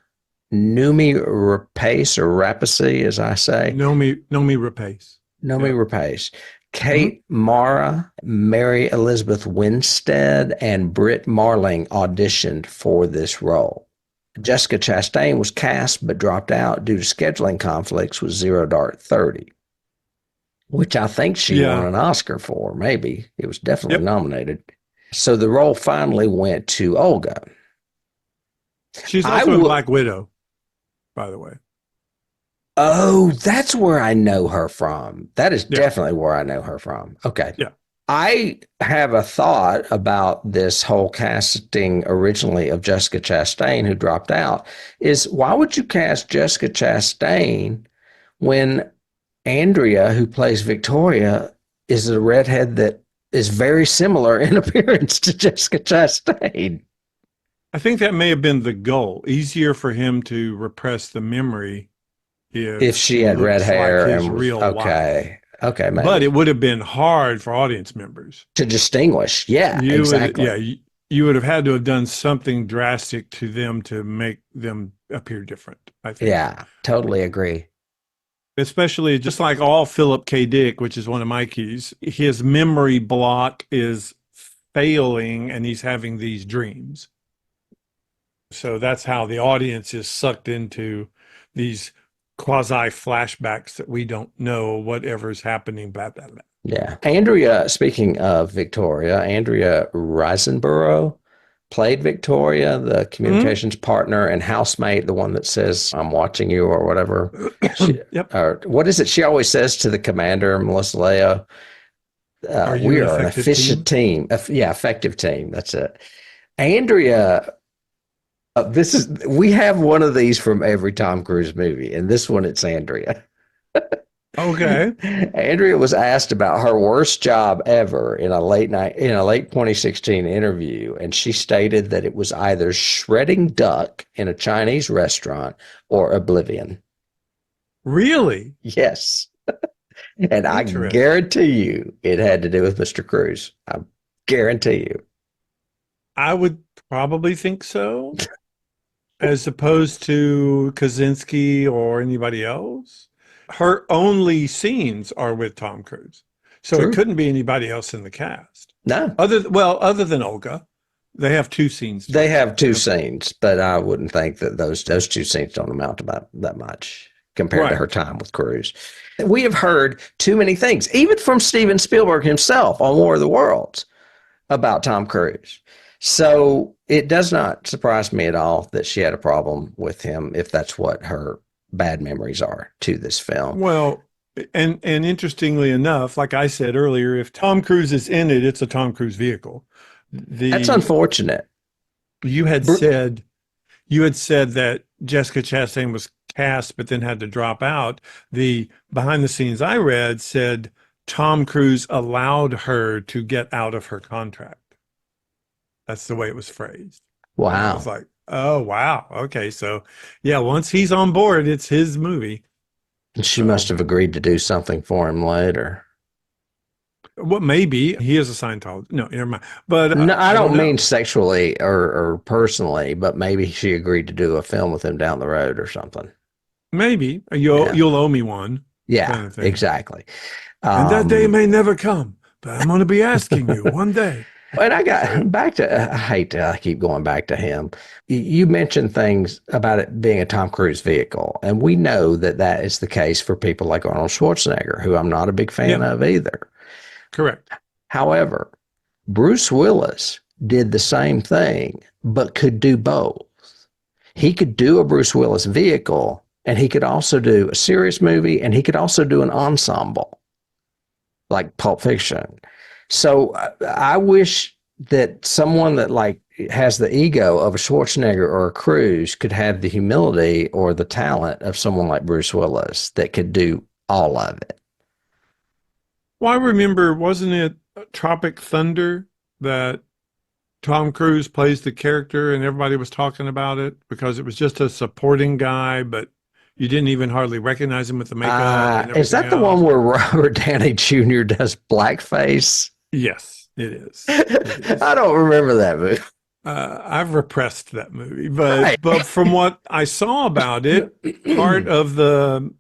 Numi Rapace or Rapace, as I say, Nomi Rapace. Nomi Yeah. Rapace, Hmm. Kate Mara, Mary Elizabeth Winstead, and Britt Marling auditioned for this role. Jessica Chastain was cast but dropped out due to scheduling conflicts with Zero Dark 30, which I think she won Yeah. an Oscar for. Maybe it was definitely Yep. nominated. So the role finally went to Olga. She's I also in would. Black Widow, by the way. Oh, that's where I know her from. That is Yeah. definitely where I know her from. Okay. Yeah. I have a thought about this whole casting originally of Jessica Chastain, who dropped out, is why would you cast Jessica Chastain when Andrea, who plays Victoria, is a redhead that is very similar in appearance to Jessica Chastain? I think that may have been the goal. Easier for him to repress the memory If if she she had red looks like hair his and was real wife. okay. Okay, But maybe it would have been hard for audience members. to distinguish. Yeah, You would, exactly. yeah, you would have had to have done something drastic to them to make them appear different, I think. Yeah, totally agree. Especially just like all Philip K. Dick, which is one of my keys, his memory block is failing and he's having these dreams. So that's how the audience is sucked into these quasi flashbacks that we don't know whatever's happening, blah, blah, blah. Yeah. Andrea, speaking of Victoria, Andrea Riseborough played Victoria, the Mhm. communications partner and housemate, the one that says, I'm watching you or whatever. She, Yep. or what is it she always says to the commander, Melissa Leo? Are you We an are an effective efficient team? team. Yeah, effective team. That's it. Andrea, this is, we have one of these from every Tom Cruise movie, and this one it's Andrea. Okay. Andrea was asked about her worst job ever in a late 2016 interview, and she stated that it was either shredding duck in a Chinese restaurant or Oblivion. Really? Yes, and I Interesting. guarantee you it had to do with Mr. Cruz. I guarantee you. I would probably think so, as opposed to Kaczynski or anybody else. Her only scenes are with Tom Cruise. So it True. couldn't be anybody else in the cast. No, Other than Olga, they have two scenes they together. have two scenes, but I wouldn't think that those two scenes don't amount to about that much compared to Right. her time with Cruz. We have heard too many things, even from Steven Spielberg himself on War of the Worlds, about Tom Cruise. So it does not surprise me at all that she had a problem with him if that's what her bad memories are to this film. Well, and interestingly enough, like I said earlier, if Tom Cruise is in it, it's a Tom Cruise vehicle. That's The unfortunate. you had said you had said that Jessica Chastain was cast, but then had to drop out. The behind the scenes I read said Tom Cruise allowed her to get out of her contract. That's the way it was phrased. And I was Wow. like, oh, wow. Okay. So, yeah, once he's on board, it's his movie. And she must So, have agreed to do something for him later. what maybe he is a Scientologist. No, never mind. But No, I I don't don't know. mean sexually or personally, but maybe she agreed to do a film with him down the road or something. Maybe Yeah. you'll owe me one Yeah, kind of thing. exactly. And that day Um, may never come, but I'm going to be asking you one day. and I So, got back to, I hate to I keep going back to him. You mentioned things about it being a Tom Cruise vehicle, and we know that that is the case for people like Arnold Schwarzenegger, who I'm not a big fan yep, of either. correct. However, Bruce Willis did the same thing, but could do both. He could do a Bruce Willis vehicle, and he could also do a serious movie, and he could also do an ensemble like Pulp Fiction. So I wish that someone that like has the ego of a Schwarzenegger or a Cruise could have the humility or the talent of someone like Bruce Willis that could do all of it. Well, I remember, wasn't it Tropic Thunder that Tom Cruise plays the character and everybody was talking about it because it was just a supporting guy, but you didn't even hardly recognize him with the makeup and Is everything that the one else. where Robert Downey Jr. does blackface? Yes, it is. It I is. don't remember that movie. I've repressed that movie, Right. but from what I saw about it, part of the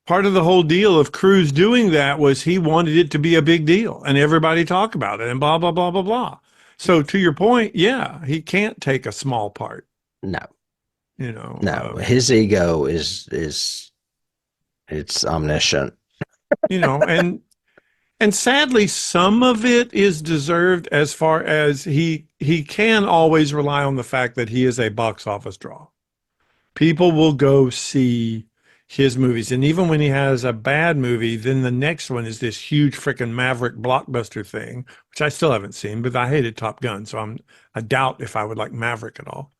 part of the whole deal of Cruise doing that was he wanted it to be a big deal and everybody talk about it and blah blah blah blah blah. So to your point, yeah, he can't take a small part. No, You know, no. His ego is it's omniscient. you know, and sadly, some of it is deserved as far as he can always rely on the fact that he is a box office draw. People will go see his movies. And even when he has a bad movie, then the next one is this huge freaking Maverick blockbuster thing, which I still haven't seen, but I hated Top Gun. So I doubt if I would like Maverick at all.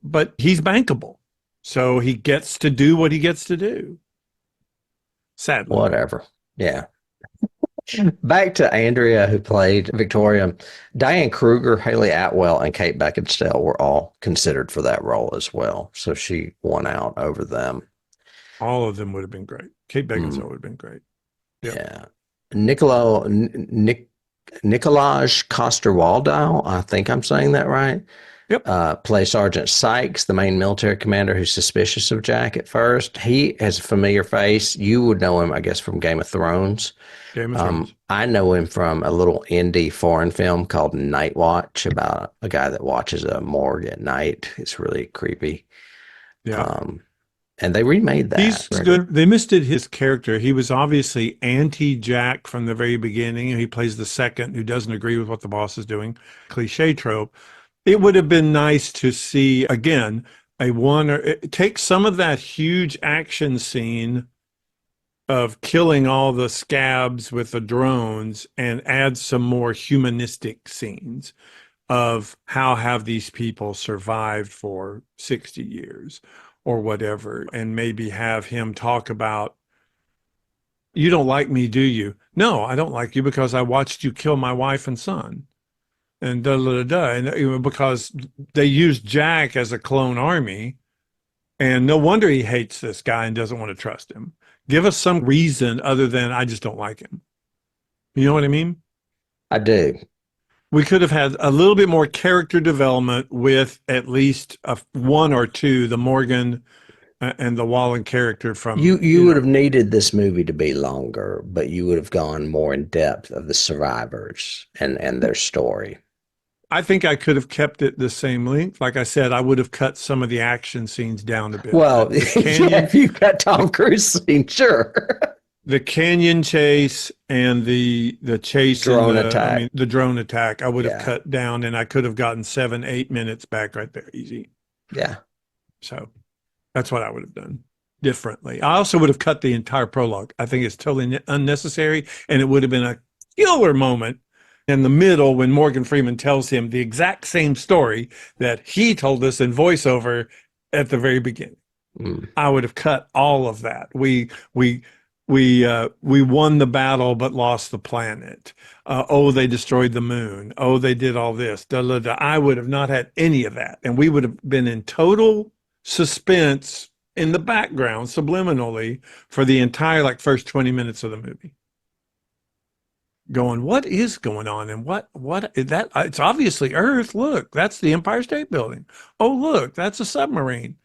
But he's bankable. So he gets to do what he gets to do. Sadly. Whatever. Yeah. Back to Andrea, who played Victoria. Diane Kruger, Haley Atwell, and Kate Beckinsale were all considered for that role as well. So she won out over them. All of them would have been great. Kate Beckinsale Mm, would have been great. Yep. yeah. Nicolaj Coster-Waldau, I think I'm saying that right, Yep. plays Sergeant Sykes, the main military commander who's suspicious of Jack at first. He has a familiar face. You would know him, I guess, from Game of Thrones. Game of Thrones. I know him from a little indie foreign film called Night Watch about a guy that watches a morgue at night. It's really creepy. Yeah. And they remade that. He's good. They misdid his character. He was obviously anti-Jack from the very beginning. He plays the second who doesn't agree with what the boss is doing. Cliche trope. It would have been nice to see, again, take some of that huge action scene of killing all the scabs with the drones and add some more humanistic scenes of how have these people survived for 60 years or whatever, and maybe have him talk about, you don't like me, do you? No, I don't like you because I watched you kill my wife and son. And da da da da. And because they used Jack as a clone army, and no wonder he hates this guy and doesn't want to trust him. Give us some reason other than I just don't like him. You know what I mean? I do. We could have had a little bit more character development with at least one or two, the Morgan and the Wallen character from, You would have needed this movie to be longer, but you would have gone more in depth of the survivors and their story. I think I could have kept it the same length. Like I said, I would have cut some of the action scenes down a bit. Well, The canyon, yeah, if you got Tom Cruise scene, sure. the canyon chase and the chase Drone attack. the drone attack, I would have Yeah. cut down, and I could have gotten 7-8 minutes back right there, easy. Yeah. So that's what I would have done differently. I also would have cut the entire prologue. I think it's totally unnecessary, and it would have been a killer moment in the middle when Morgan Freeman tells him the exact same story that he told us in voiceover at the very beginning. Mm. I would have cut all of that. We won the battle but lost the planet. Oh, they destroyed the moon. Oh, they did all this. Da, da, da. I would have not had any of that, and we would have been in total suspense in the background, subliminally, for the entire like first 20 minutes of the movie. Going, what is going on, and what is that? It's obviously Earth. Look, that's the Empire State Building. Oh, look, that's a submarine.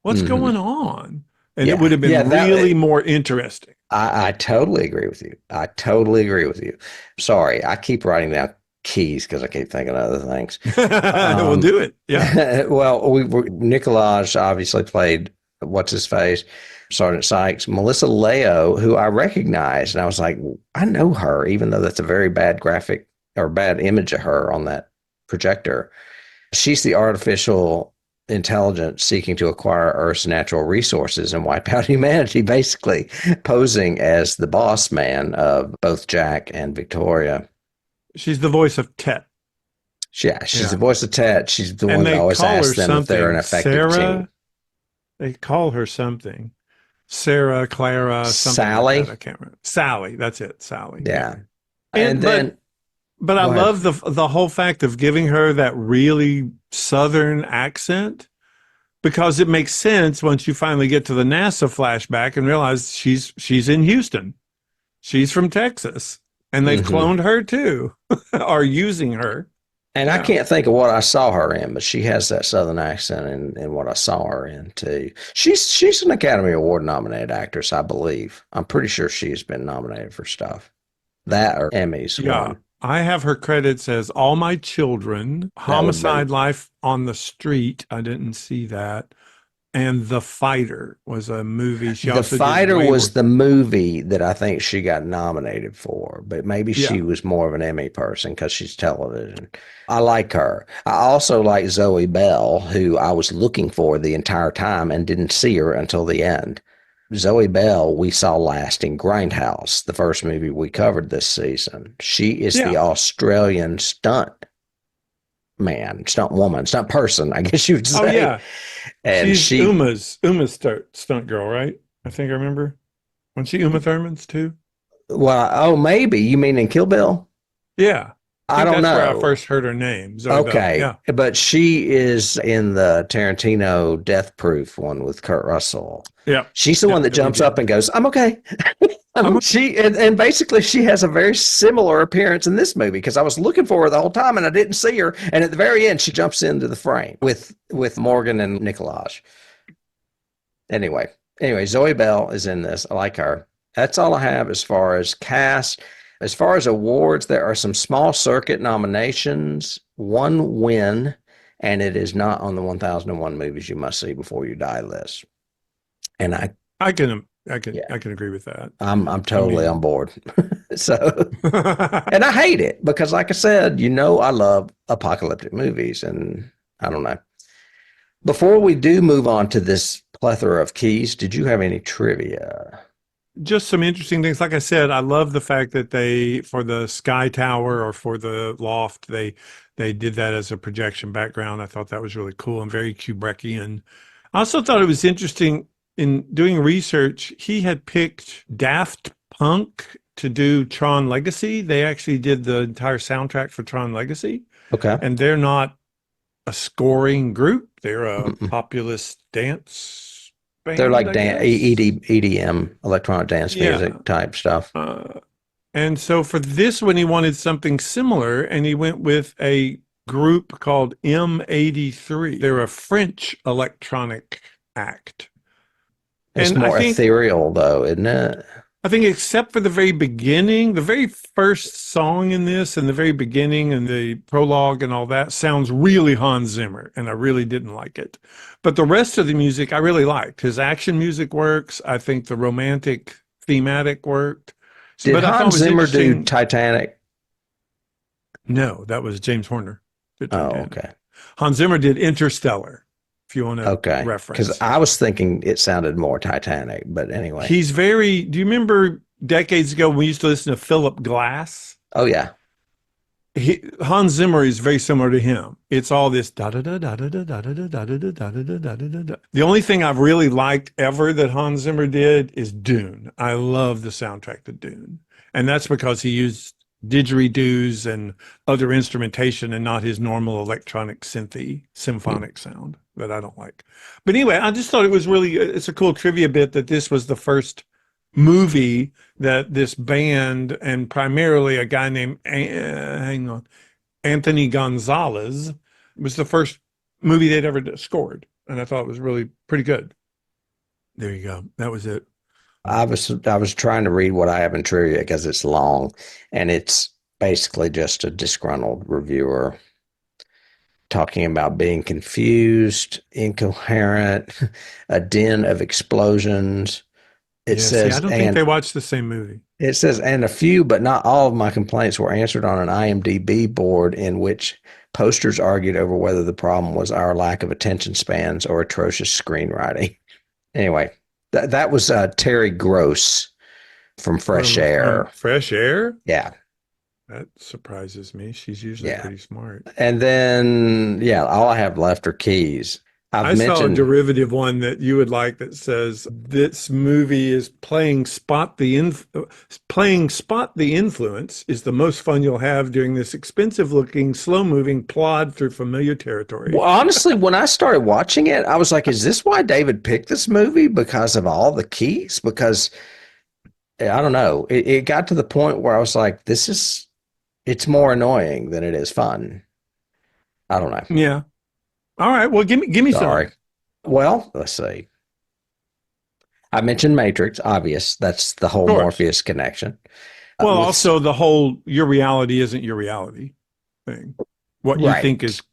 What's Hmm. going on? And it Yeah. would have Yeah. been really more interesting. I totally agree with you. I totally agree with you. Sorry, I keep writing down keys because I keep thinking of other things. We'll do it. Yeah. Well, Nicolaj obviously played what's his face, Sergeant Sykes. Melissa Leo, who I recognized, and I was like, I know her, even though that's a very bad graphic or bad image of her on that projector. She's the artificial intelligence seeking to acquire Earth's natural resources and wipe out humanity, basically posing as the boss man of both Jack and Victoria. She's the voice of Tet. Yeah, she's the Yeah. voice of Ted. She's the And one that they always call her asks them if they're an something. effective team. Sarah, they call her something. Sarah, Clara, something like Sally. that. I can't remember. Sally, that's it. Sally. Yeah. And then but I go ahead. love the whole fact of giving her that really Southern accent, because it makes sense once you finally get to the NASA flashback and realize she's in Houston. She's from Texas, and they've Mhm. cloned her too, are using her. And I Yeah. can't think of what I saw her in, but she has that Southern accent in what I saw her in too. She's an Academy Award nominated actress, I believe. I'm pretty sure she's been nominated for stuff. That or Emmys Yeah. one. I have her credits as All My Children, Homicide Life on the Street. I didn't see that. And The Fighter was a movie. She The also Fighter did was the movie that I think she got nominated for, but maybe Yeah. she was more of an Emmy person because she's television. I like her. I also like Zoe Bell, who I was looking for the entire time and didn't see her until the end. Zoe Bell, we saw last in Grindhouse, the first movie we covered this season. She is the Yeah. Australian stunt woman, stunt person, I guess you would say. Oh yeah, And she's Uma's stunt girl, right? I think I remember. Wasn't she Uma Thurman's too? Well, maybe you mean in Kill Bill? Yeah, I don't that's where I know. first heard her name. Zoe Bell. Okay, Yeah. but she is in the Tarantino Death Proof one with Kurt Russell. Yeah. She's the one that we jumps did. up and goes, "I'm okay." And basically she has a very similar appearance in this movie because I was looking for her the whole time and I didn't see her. And at the very end, she jumps into the frame with Morgan and Nicolaj. Anyway, Zoe Bell is in this. I like her. That's all I have as far as cast. As far as awards, there are some small circuit nominations, one win, and it is not on the 1001 movies you must see before you die list. And I can agree with that. I'm totally on board. So, and I hate it because, like I said, I love apocalyptic movies, and I don't know. Before we do move on to this plethora of keys, did you have any trivia? Just some interesting things. Like I said, I love the fact that they, for the Sky Tower or for the loft, they did that as a projection background. I thought that was really cool and very Kubrickian. I also thought it was interesting in doing research. He had picked Daft Punk to do Tron Legacy. They actually did the entire soundtrack for Tron Legacy. Okay. And they're not a scoring group. They're a populist dance band. They're like EDM, electronic dance music type stuff. And so for this one, he wanted something similar, and he went with a group called M83. They're a French electronic act. It's more ethereal, though, isn't it? I think except for the very beginning, the very first song in this and the very beginning and the prologue and all that sounds really Hans Zimmer, and I really didn't like it. But the rest of the music I really liked. His action music works. I think the romantic thematic worked. Did Hans Zimmer do Titanic? No, that was James Horner. Oh, okay. Hans Zimmer did Interstellar, if you want to reference. Because I was thinking it sounded more Titanic, but anyway. Do you remember decades ago we used to listen to Philip Glass? Oh, yeah. Hans Zimmer is very similar to him. It's all this da da da da da da da da da da da da da da da da da. The only thing I've really liked ever that Hans Zimmer did is Dune. I love the soundtrack to Dune, and that's because he used didgeridoos and other instrumentation and not his normal electronic symphonic sound that I don't like. But anyway, I just thought it's a cool trivia bit that this was the first movie that this band and primarily a guy named Anthony Gonzalez was the first movie they'd ever scored, and I thought it was really pretty good. There you go. That was it. I was trying to read what I have in trivia because it's long, and it's basically just a disgruntled reviewer talking about being confused, incoherent, a din of explosions. It says, I don't think they watched the same movie. It says, and a few, but not all of my complaints were answered on an IMDb board in which posters argued over whether the problem was our lack of attention spans or atrocious screenwriting. Anyway, that was Terry Gross from Fresh Air. Fresh Air? Yeah. That surprises me. She's usually pretty smart. And then, all I have left are keys. I saw a derivative one that you would like that says this movie is playing spot the influence is the most fun you'll have during this expensive looking, slow moving plod through familiar territory. Well, honestly, when I started watching it, I was like, is this why David picked this movie? Because of all the keys? Because I don't know. It got to the point where I was like, it's more annoying than it is fun. I don't know. Yeah. All right. Well, give me some. Well, let's see. I mentioned Matrix, obvious. That's the whole Morpheus connection. Well, also the whole your reality isn't your reality thing. What you think is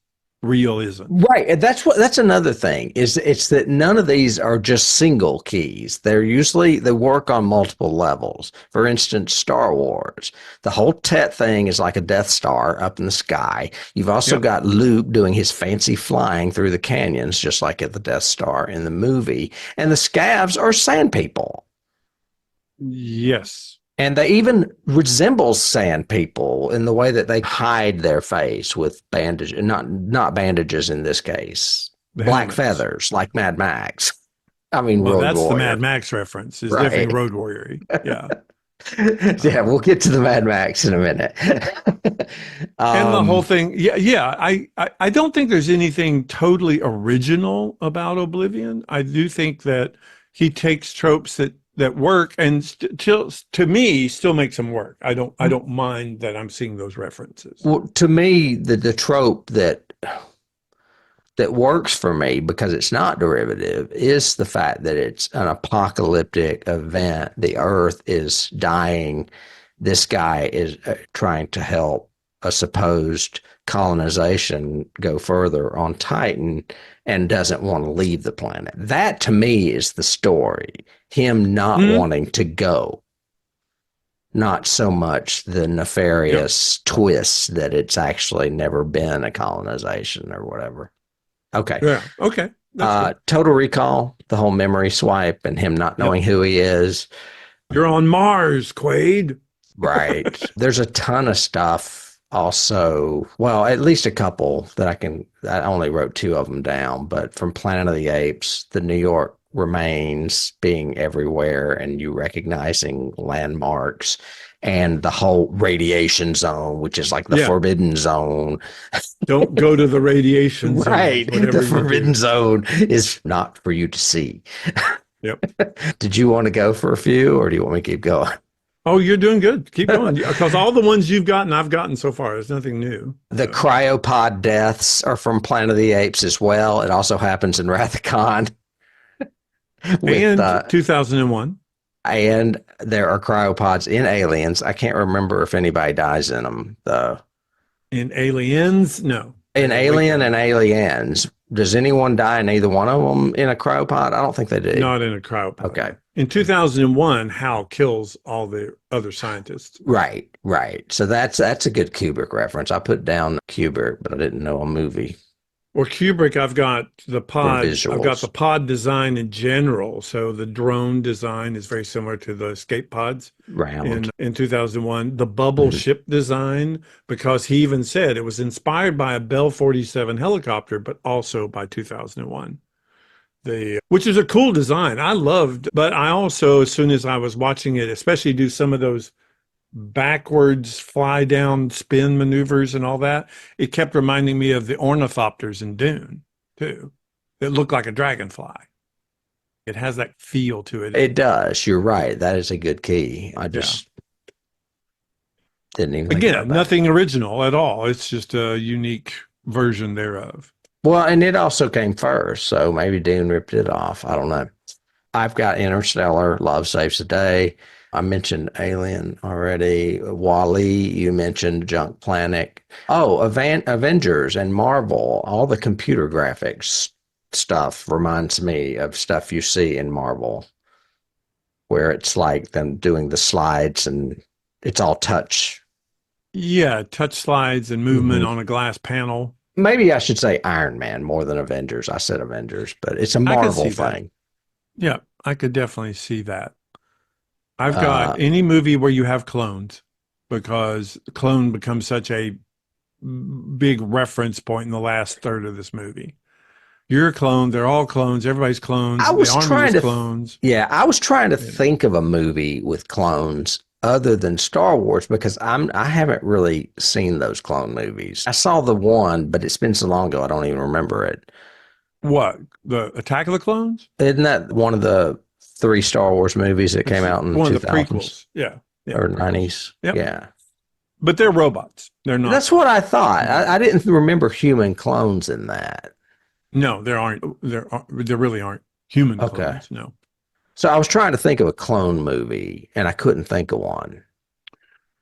real isn't. Right. And that's another thing it's that none of these are just single keys. They work on multiple levels. For instance, Star Wars, the whole Tet thing is like a Death Star up in the sky. You've also got Luke doing his fancy flying through the canyons, just like at the Death Star in the movie. And the scavs are sand people. Yes. And they even resemble sand people in the way that they hide their face with bandages, not bandages in this case, black feathers like Mad Max. I mean, Road that's Warrior. The Mad Max reference. Is definitely Road Warrior. Yeah. Yeah, we'll get to the Mad Max in a minute. And the whole thing. Yeah. I don't think there's anything totally original about Oblivion. I do think that he takes tropes that work and to me still makes them work. I don't mind that I'm seeing those references. Well, to me, the trope that works for me because it's not derivative is the fact that it's an apocalyptic event. The Earth is dying. This guy is trying to help a supposed colonization go further on Titan and doesn't want to leave the planet. That to me is the story. Him not wanting to go. Not so much the nefarious twist that it's actually never been a colonization or whatever. Okay. Yeah. Okay. Total Recall, the whole memory swipe and him not knowing who he is. You're on Mars, Quaid. Right. There's a ton of stuff. Also, well, at least a couple that I only wrote two of them down, but from Planet of the Apes, the New York remains being everywhere and you recognizing landmarks and the whole radiation zone, which is like the forbidden zone. Don't go to the radiation zone. Right. The forbidden zone is not for you to see. Yep. Did you want to go for a few or do you want me to keep going? Oh, you're doing good. Keep going. Because all the ones you've gotten, I've gotten so far. There's nothing new. The cryopod deaths are from Planet of the Apes as well. It also happens in Wrath of Khan. And 2001. And there are cryopods in Aliens. I can't remember if anybody dies in them, though. In Aliens? No. In Alien and Aliens. Does anyone die in either one of them in a cryopod? I don't think they do. Not in a cryopod. Okay. In 2001, Hal kills all the other scientists. Right. So that's a good Kubrick reference. I put down Kubrick, but I didn't know a movie. Or Kubrick, I've got for visuals. the pod design in general. So the drone design is very similar to the escape pods Round. in 2001. The bubble Mhm. ship design, because he even said it was inspired by a Bell 47 helicopter, but also by 2001. Which is a cool design. I loved, but I also, as soon as I was watching it, especially do some of those backwards fly down spin maneuvers and all that, it kept reminding me of the ornithopters in Dune too. It looked like a dragonfly. It has that feel to it. It does. You're right. That is a good key. I Yeah. just didn't even think about Again, that. nothing original at all. It's just a unique version thereof. Well, and it also came first, so maybe Dune ripped it off. I don't know. I've got Interstellar, Love Saves the Day. I mentioned Alien already. Wall-E, you mentioned Junk Planet. Oh, Avengers and Marvel, all the computer graphics stuff reminds me of stuff you see in Marvel, where it's like them doing the slides and it's all touch. Yeah, touch slides and movement Mhm. on a glass panel. Maybe I should say Iron Man more than Avengers. I said Avengers, but it's a I could Marvel see that. thing. Yeah, I could definitely see that. I've Uh, got any movie where you have clones, because clone becomes such a big reference point in the last third of this movie. You're a clone. They're all clones. Everybody's clones. I The was army trying was to, clones. I was trying to You know. think of a movie with clones other than Star Wars because I haven't really seen those clone movies. I saw the one, but it's been so long ago I don't even remember it. What? The Attack of the Clones? Isn't that one of the three Star Wars movies that came It's out in the one of the 2000s prequels. Yeah. Yeah. or Prequels. 90s? Yep. Yeah. But they're robots. They're not. That's what I thought. I didn't remember human clones in that. No, there aren't. There really aren't human Okay. clones. No. So I was trying to think of a clone movie and I couldn't think of one.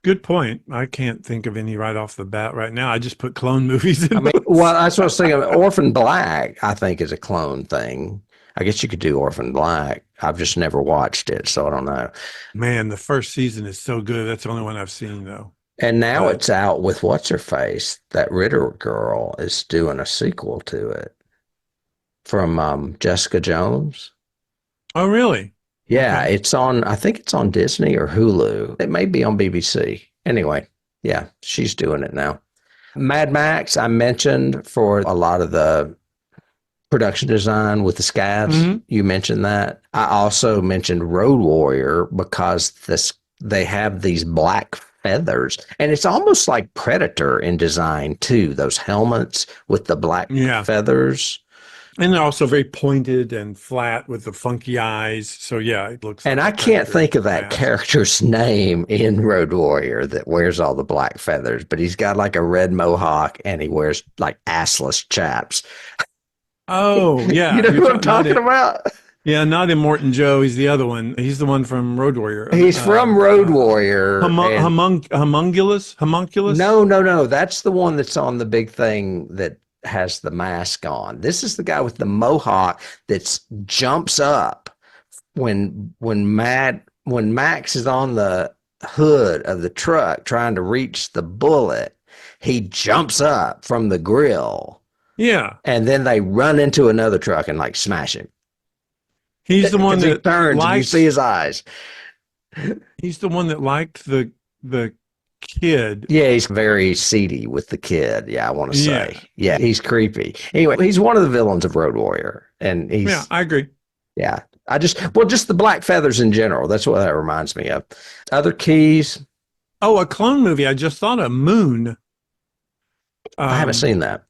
Good point. I can't think of any right off the bat right now. I just put clone movies in. I mean, well, that's what I was thinking. Orphan Black, I think, is a clone thing. I guess you could do Orphan Black. I've just never watched it, so I don't know. Man, the first season is so good. That's the only one I've seen, though. And now it's out with what's her face. That Ritter girl is doing a sequel to it from Jessica Jones. Oh, really? Yeah, Okay. it's on. I think it's on Disney or Hulu. It may be on BBC. Anyway, yeah, she's doing it now. Mad Max, I mentioned for a lot of the production design with the scavs. Mhm. You mentioned that. I also mentioned Road Warrior because they have these black feathers, and it's almost like Predator in design too. Those helmets with the black Yeah. feathers. And they're also very pointed and flat with the funky eyes. So, yeah, it looks And like I a can't Predator think of that mask. character's name in Road Warrior that wears all the black feathers, but he's got like a red mohawk and he wears like assless chaps. Oh, yeah. You know You're who I'm talking about? Yeah, not Immortan Joe. He's the other one. He's the one from Road Warrior. He's from Road Warrior. Homunculus? No. That's the one that's on the big thing that has the mask on. This is the guy with the mohawk that jumps up when Max is on the hood of the truck trying to reach the bullet. He jumps up from the grill. Yeah. And then they run into another truck and like smash him. He's the one he that turns and you see his eyes. He's the one that liked the kid. Yeah, he's very seedy with the kid. Yeah, I want to say. Yeah. Yeah, he's creepy. Anyway, he's one of the villains of Road Warrior. And he's Yeah, I agree. Yeah. Just the black feathers in general. That's what that reminds me of. Other keys. Oh, a clone movie. I just thought of Moon. I haven't seen that.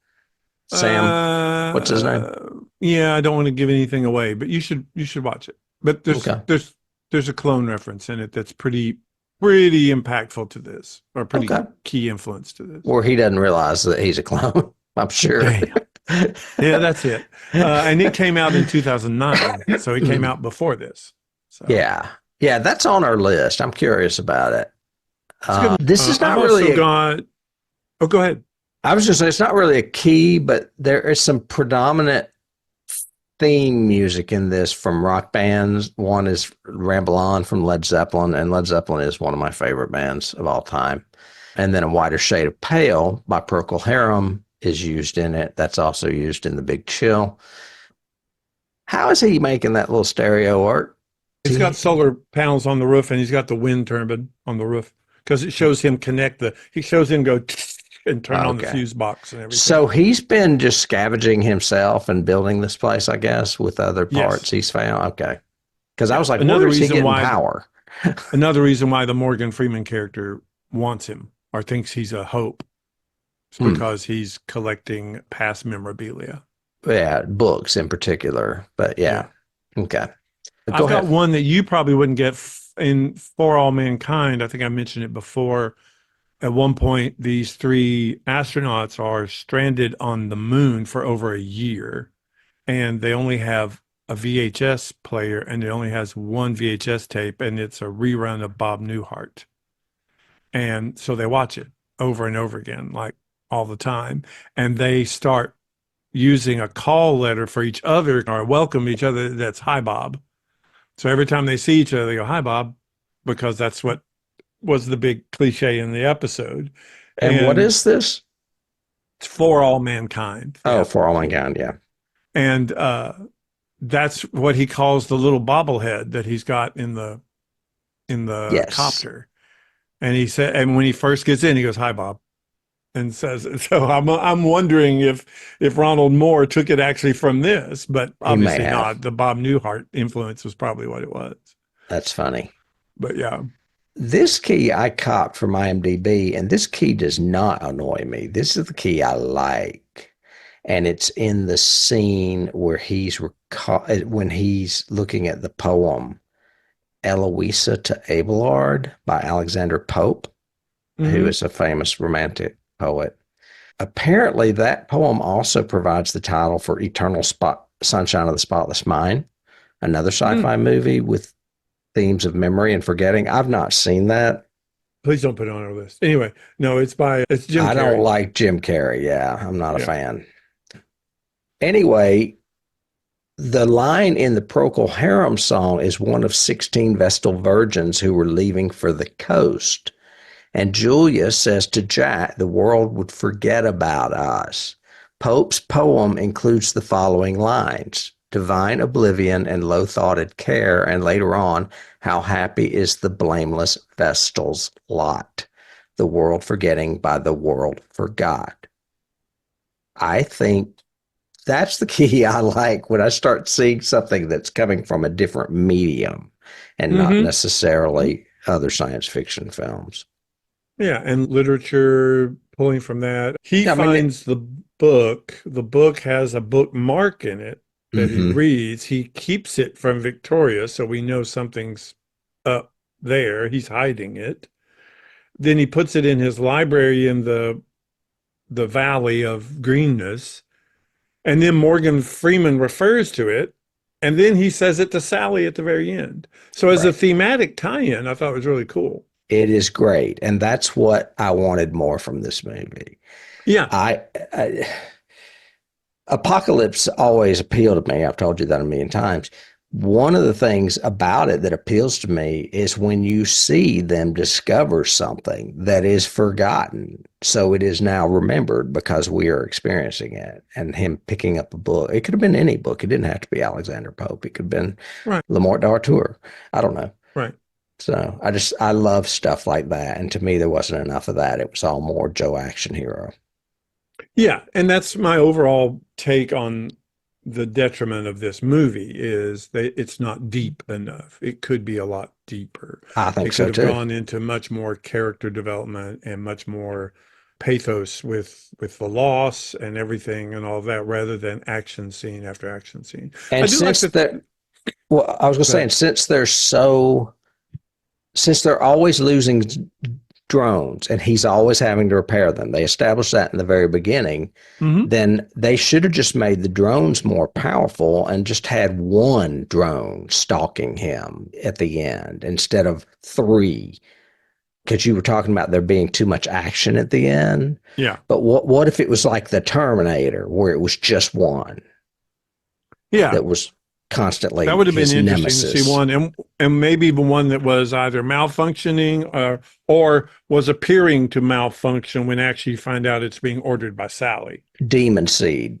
Sam, what's his name? Yeah, I don't want to give anything away, but you should watch it. But there's a clone reference in it that's pretty impactful to this, or pretty key influence to this. Or he doesn't realize that he's a clone. I'm sure. Yeah, that's it. And it came out in 2009, so it came out before this. So. Yeah, that's on our list. I'm curious about it. This is not I've really. Oh, go ahead. I was just saying it's not really a key, but there is some predominant theme music in this from rock bands. One is Ramble On from Led Zeppelin, and Led Zeppelin is one of my favorite bands of all time. And then A Whiter Shade of Pale by Procol Harum is used in it. That's also used in The Big Chill. How is he making that little stereo work? He's got solar panels on the roof, and he's got the wind turbine on the roof because it shows him he shows him go and turn on the Okay. fuse box and everything. So he's been just scavenging himself and building this place, I guess, with other parts Yes. he's found. Okay. Because I Yeah. was like, where is he getting power? Another reason why the Morgan Freeman character wants him or thinks he's a hope is because he's collecting past memorabilia. Yeah, books in particular. But yeah. Okay. Go I've got ahead. one that you probably wouldn't get in For All Mankind. I think I mentioned it before. At one point, these three astronauts are stranded on the moon for over a year, and they only have a VHS player, and it only has one VHS tape, and it's a rerun of Bob Newhart. And so they watch it over and over again, like all the time. And they start using a call letter for each other or welcome each other. That's "Hi, Bob." So every time they see each other, they go, "Hi, Bob," because that's what was the big cliche in the episode. And what And is this? it's For All Mankind. Oh, For All Mankind, yeah. And that's what he calls the little bobblehead that he's got in the Yes. copter. And he said, and when he first gets in, he goes, "Hi, Bob," and says it. So I'm wondering if Ronald Moore took it actually from this, but obviously not. The Bob Newhart influence was probably what it was. That's funny. But yeah. This key I copped from IMDb, and this key does not annoy me. This is the key I like. And it's in the scene where when he's looking at the poem Eloisa to Abelard by Alexander Pope, who is a famous romantic poet. Apparently, that poem also provides the title for Eternal Sunshine of the Spotless Mind, another sci-fi movie with themes of memory and forgetting. I've not seen that. Please don't put it on our list. Anyway, no, it's Jim Carrey. I don't like Jim Carrey. Yeah, I'm not a fan. Anyway, the line in the Procol Harum song is one of 16 Vestal virgins who were leaving for the coast. And Julia says to Jack, the world would forget about us. Pope's poem includes the following lines: divine oblivion and low-thoughted care, and later on, how happy is the blameless Vestal's lot, the world forgetting by the world forgot. I think that's the key I like when I start seeing something that's coming from a different medium and not necessarily other science fiction films. Yeah, and literature pulling from that. He finds the book. The book has a bookmark in it that he reads. He keeps it from Victoria, so we know something's up there. He's hiding it. Then he puts it in his library in the Valley of Greenness. And then Morgan Freeman refers to it. And then he says it to Sally at the very end. So as a thematic tie-in, I thought it was really cool. It is great. And that's what I wanted more from this movie. Yeah. Apocalypse always appealed to me. I've told you that a million times. One of the things about it that appeals to me is when you see them discover something that is forgotten. So it is now remembered because we are experiencing it. And him picking up a book. It could have been any book. It didn't have to be Alexander Pope. It could have been Lamort d'Arthur. I don't know. Right. So I love stuff like that. And to me, there wasn't enough of that. It was all more Joe Action Hero. Yeah. And that's my overall take on the detriment of this movie is that it's not deep enough. It could be a lot deeper. I think so too. It could have gone into much more character development and much more pathos with the loss and everything and all that, rather than action scene after action scene. And I was going to say, and since they're always losing drones and he's always having to repair them, they established that in the very beginning, then they should have just made the drones more powerful and just had one drone stalking him at the end instead of three. Because you were talking about there being too much action at the end. Yeah. But what if it was like the Terminator where it was just one? Yeah. That was constantly That would have been his interesting to see nemesis. one, and maybe the one that was either malfunctioning or was appearing to malfunction when actually you find out it's being ordered by Sally. Demon Seed,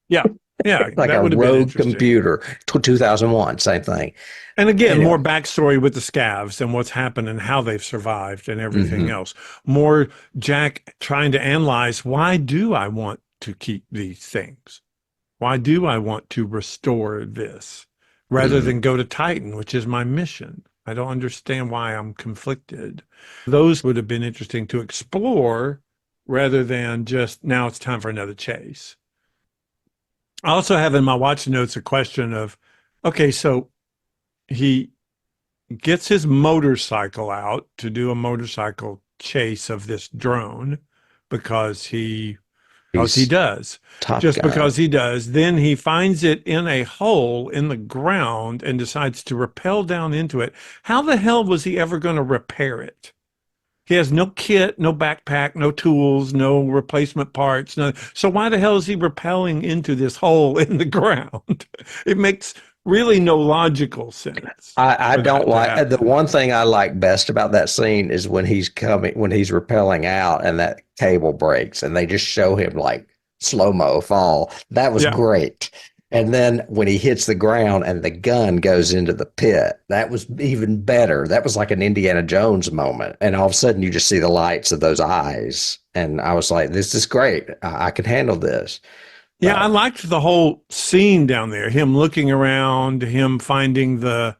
Yeah, yeah, like that a would have been rogue interesting. computer. 2001, same thing. And again, more Anyway, backstory with the scavs and what's happened and how they've survived and everything hmm else. More Jack trying to analyze, why do I want to keep these things? Why do I want to restore this rather hmm than go to Titan, which is my mission? I don't understand why I'm conflicted. Those would have been interesting to explore rather than just now it's time for another chase. I also have in my watch notes a question of, okay, so he gets his motorcycle out to do a motorcycle chase of this drone because he he's does. Top Just because Gun. he does. Then he finds it in a hole in the ground and decides to rappel down into it. How the hell was he ever going to repair it? He has no kit, no backpack, no tools, no replacement parts. No. So why the hell is he rappelling into this hole in the ground? It makes really no logical sense I for don't that to like the happen. one thing I like best about that scene is when he's rappelling out and that cable breaks and they just show him like slow-mo fall. That was Yeah. great. And then when he hits the ground and the gun goes into the pit, that was even better. That was like an Indiana Jones moment. And all of a sudden you just see the lights of those eyes. And I was like, this is great. I can handle this. Yeah, I But liked the whole scene down there, him looking around, him finding the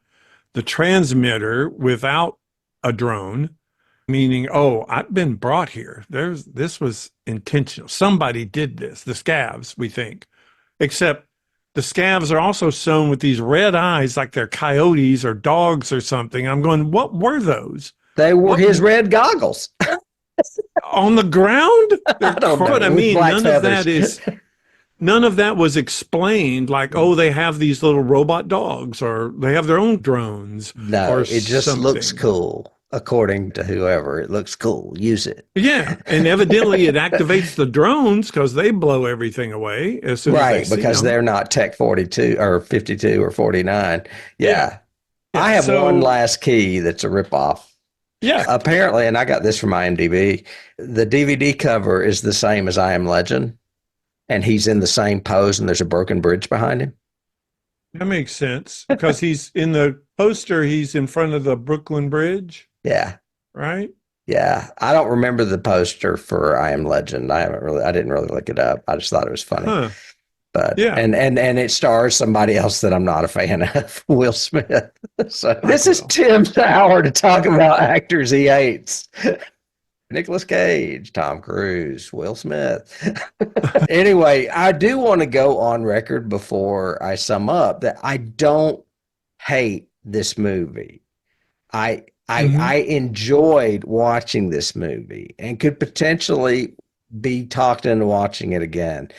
transmitter without a drone, meaning, oh, I've been brought here. This was intentional. Somebody did this. The scavs, we think. Except the scavs are also sewn with these red eyes like they're coyotes or dogs or something. I'm going, what were those? they were What his red goggles. on the ground? I don't But know, I with mean, black feathers. none of that was explained like, oh, they have these little robot dogs or they have their own drones or No, it just looks something. cool. According to whoever, it looks cool. Use it. Yeah. And evidently it activates the drones because they blow everything away as soon as they Right, see because them. they're not Tech 42 or 52 or 49. Yeah. Yeah. Yeah. I have one So, last key that's a ripoff. yeah. Apparently, and I got this from IMDb, the DVD cover is the same as I Am Legend, and he's in the same pose, and there's a broken bridge behind him. That makes sense because he's in the poster, he's in front of the Brooklyn Bridge, Yeah. right? Yeah. I don't remember the poster for I Am Legend. I didn't really look it up. I just thought it was funny. Huh. But Yeah. and it stars somebody else that I'm not a fan of, Will Smith. So Oh, this is well. Tim's hour to talk about actors he hates. Nicolas Cage, Tom Cruise, Will Smith. Anyway, I do want to go on record before I sum up that I don't hate this movie. I Hmm. enjoyed watching this movie and could potentially be talked into watching it again.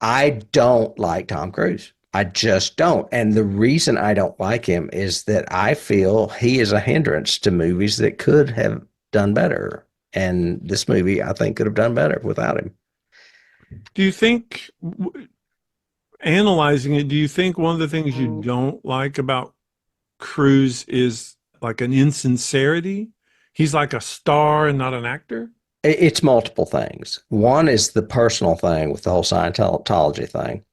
I don't like Tom Cruise. I just don't. And the reason I don't like him is that I feel he is a hindrance to movies that could have done better. And this movie, I think, could have done better without him. Do you think, analyzing it, do you think one of the things you don't like about Cruise is like an insincerity? He's like a star and not an actor? It's multiple things. One is the personal thing with the whole Scientology thing.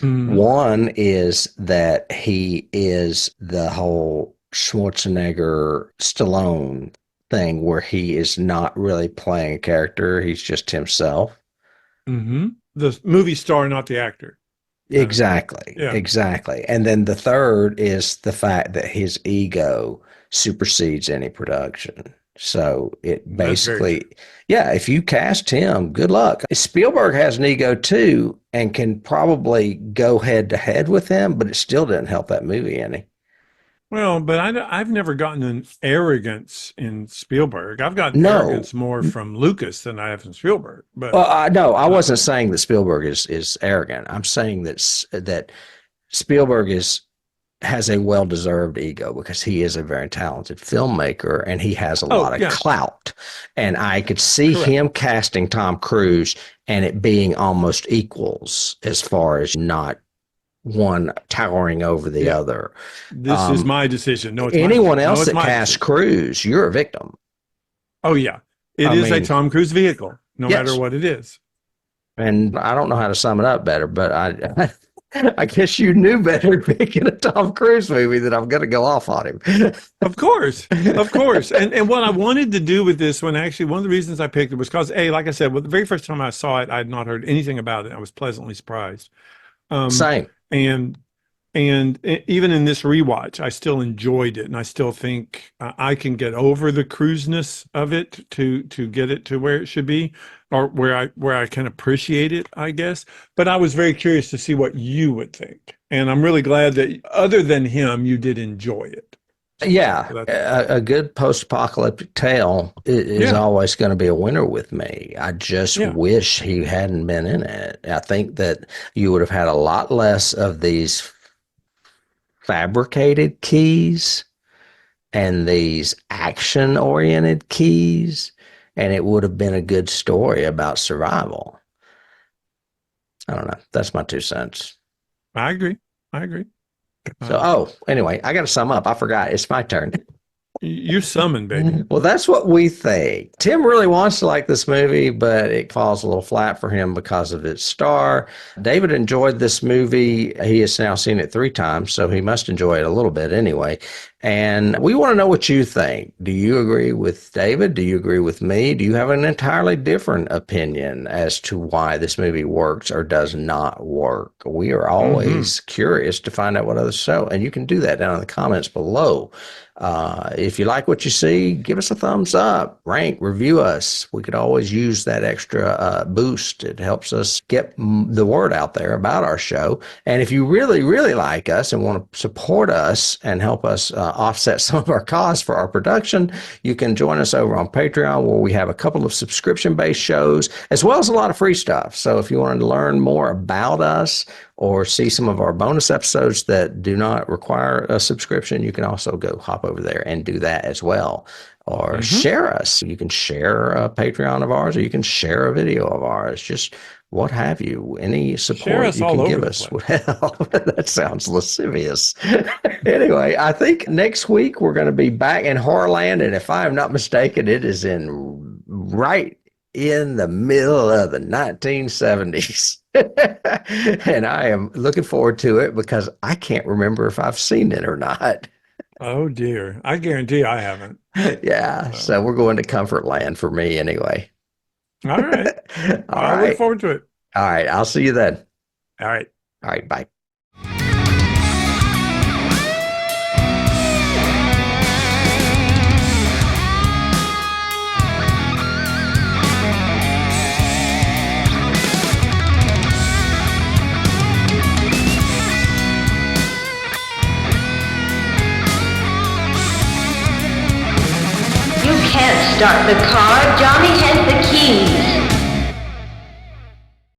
Mm, One is that he is the whole Schwarzenegger Stallone thing where he is not really playing a character, he's just himself. hmm. The movie star, not the actor, kind of thing. Exactly, Yeah, exactly. And then the third is the fact that his ego supersedes any production. So it that's very true. basically, yeah, if you cast him, good luck. Spielberg has an ego too and can probably go head to head with him, but it still didn't help that movie any. Well, but I've never gotten an arrogance in Spielberg. I've gotten No, arrogance more from Lucas than I have from Spielberg. But well, no, I wasn't um, saying that Spielberg is arrogant. I'm saying that Spielberg is has a well-deserved ego because he is a very talented filmmaker and he has a oh lot of yeah, clout. And I could see correct. him casting Tom Cruise and it being almost equals as far as not one towering over the Yeah. other. This is my decision. No, it's Anyone my decision. else No, it's that my casts decision. Cruise, you're a victim. Oh, yeah. It is a Tom Cruise vehicle, no yes. matter what it is. And I don't know how to sum it up better, but I guess you knew better picking a Tom Cruise movie that I'm going to go off on him. Of course. And what I wanted to do with this one, actually, one of the reasons I picked it was because, like I said, well, the very first time I saw it, I had not heard anything about it. I was pleasantly surprised. Same. And even in this rewatch, I still enjoyed it, and I still think I can get over the cruiseness of it to get it to where it should be, or where I can appreciate it, I guess. But I was very curious to see what you would think, and I'm really glad that other than him, you did enjoy it. Yeah, a good post-apocalyptic tale is always going to be a winner with me. I just wish he hadn't been in it. I think that you would have had a lot less of these fabricated keys and these action-oriented keys, and it would have been a good story about survival. I don't know. That's my 2 cents. I agree. So, anyway, I got to sum up. I forgot. It's my turn. You summon, baby. Well, that's what we think. Tim really wants to like this movie, but it falls a little flat for him because of its star. David enjoyed this movie. He has now seen it 3 times, so he must enjoy it a little bit anyway. And we want to know what you think. Do you agree with David? Do you agree with me? Do you have an entirely different opinion as to why this movie works or does not work? We are always curious to find out what others show, and you can do that down in the comments below. If you like what you see, give us a thumbs up, rank, review us. We could always use that extra boost. It helps us get the word out there about our show. And if you really, really like us and want to support us and help us offset some of our costs for our production, you can join us over on Patreon, where we have a couple of subscription-based shows, as well as a lot of free stuff. So if you wanted to learn more about us or see some of our bonus episodes that do not require a subscription, you can also go hop over there and do that as well. Or share us. You can share a Patreon of ours, or you can share a video of ours. Just what have you. Any support you can give us would help. That sounds lascivious. Anyway, I think next week we're going to be back in Horrorland, and if I am not mistaken, it is right in the middle of the 1970s. And I am looking forward to it because I can't remember if I've seen it or not. Oh dear. I guarantee I haven't. Yeah. So we're going to Comfort Land for me anyway. All right. I look forward to it. All right. I'll see you then. All right. All right. Bye. You can't start the car. Johnny has the keys.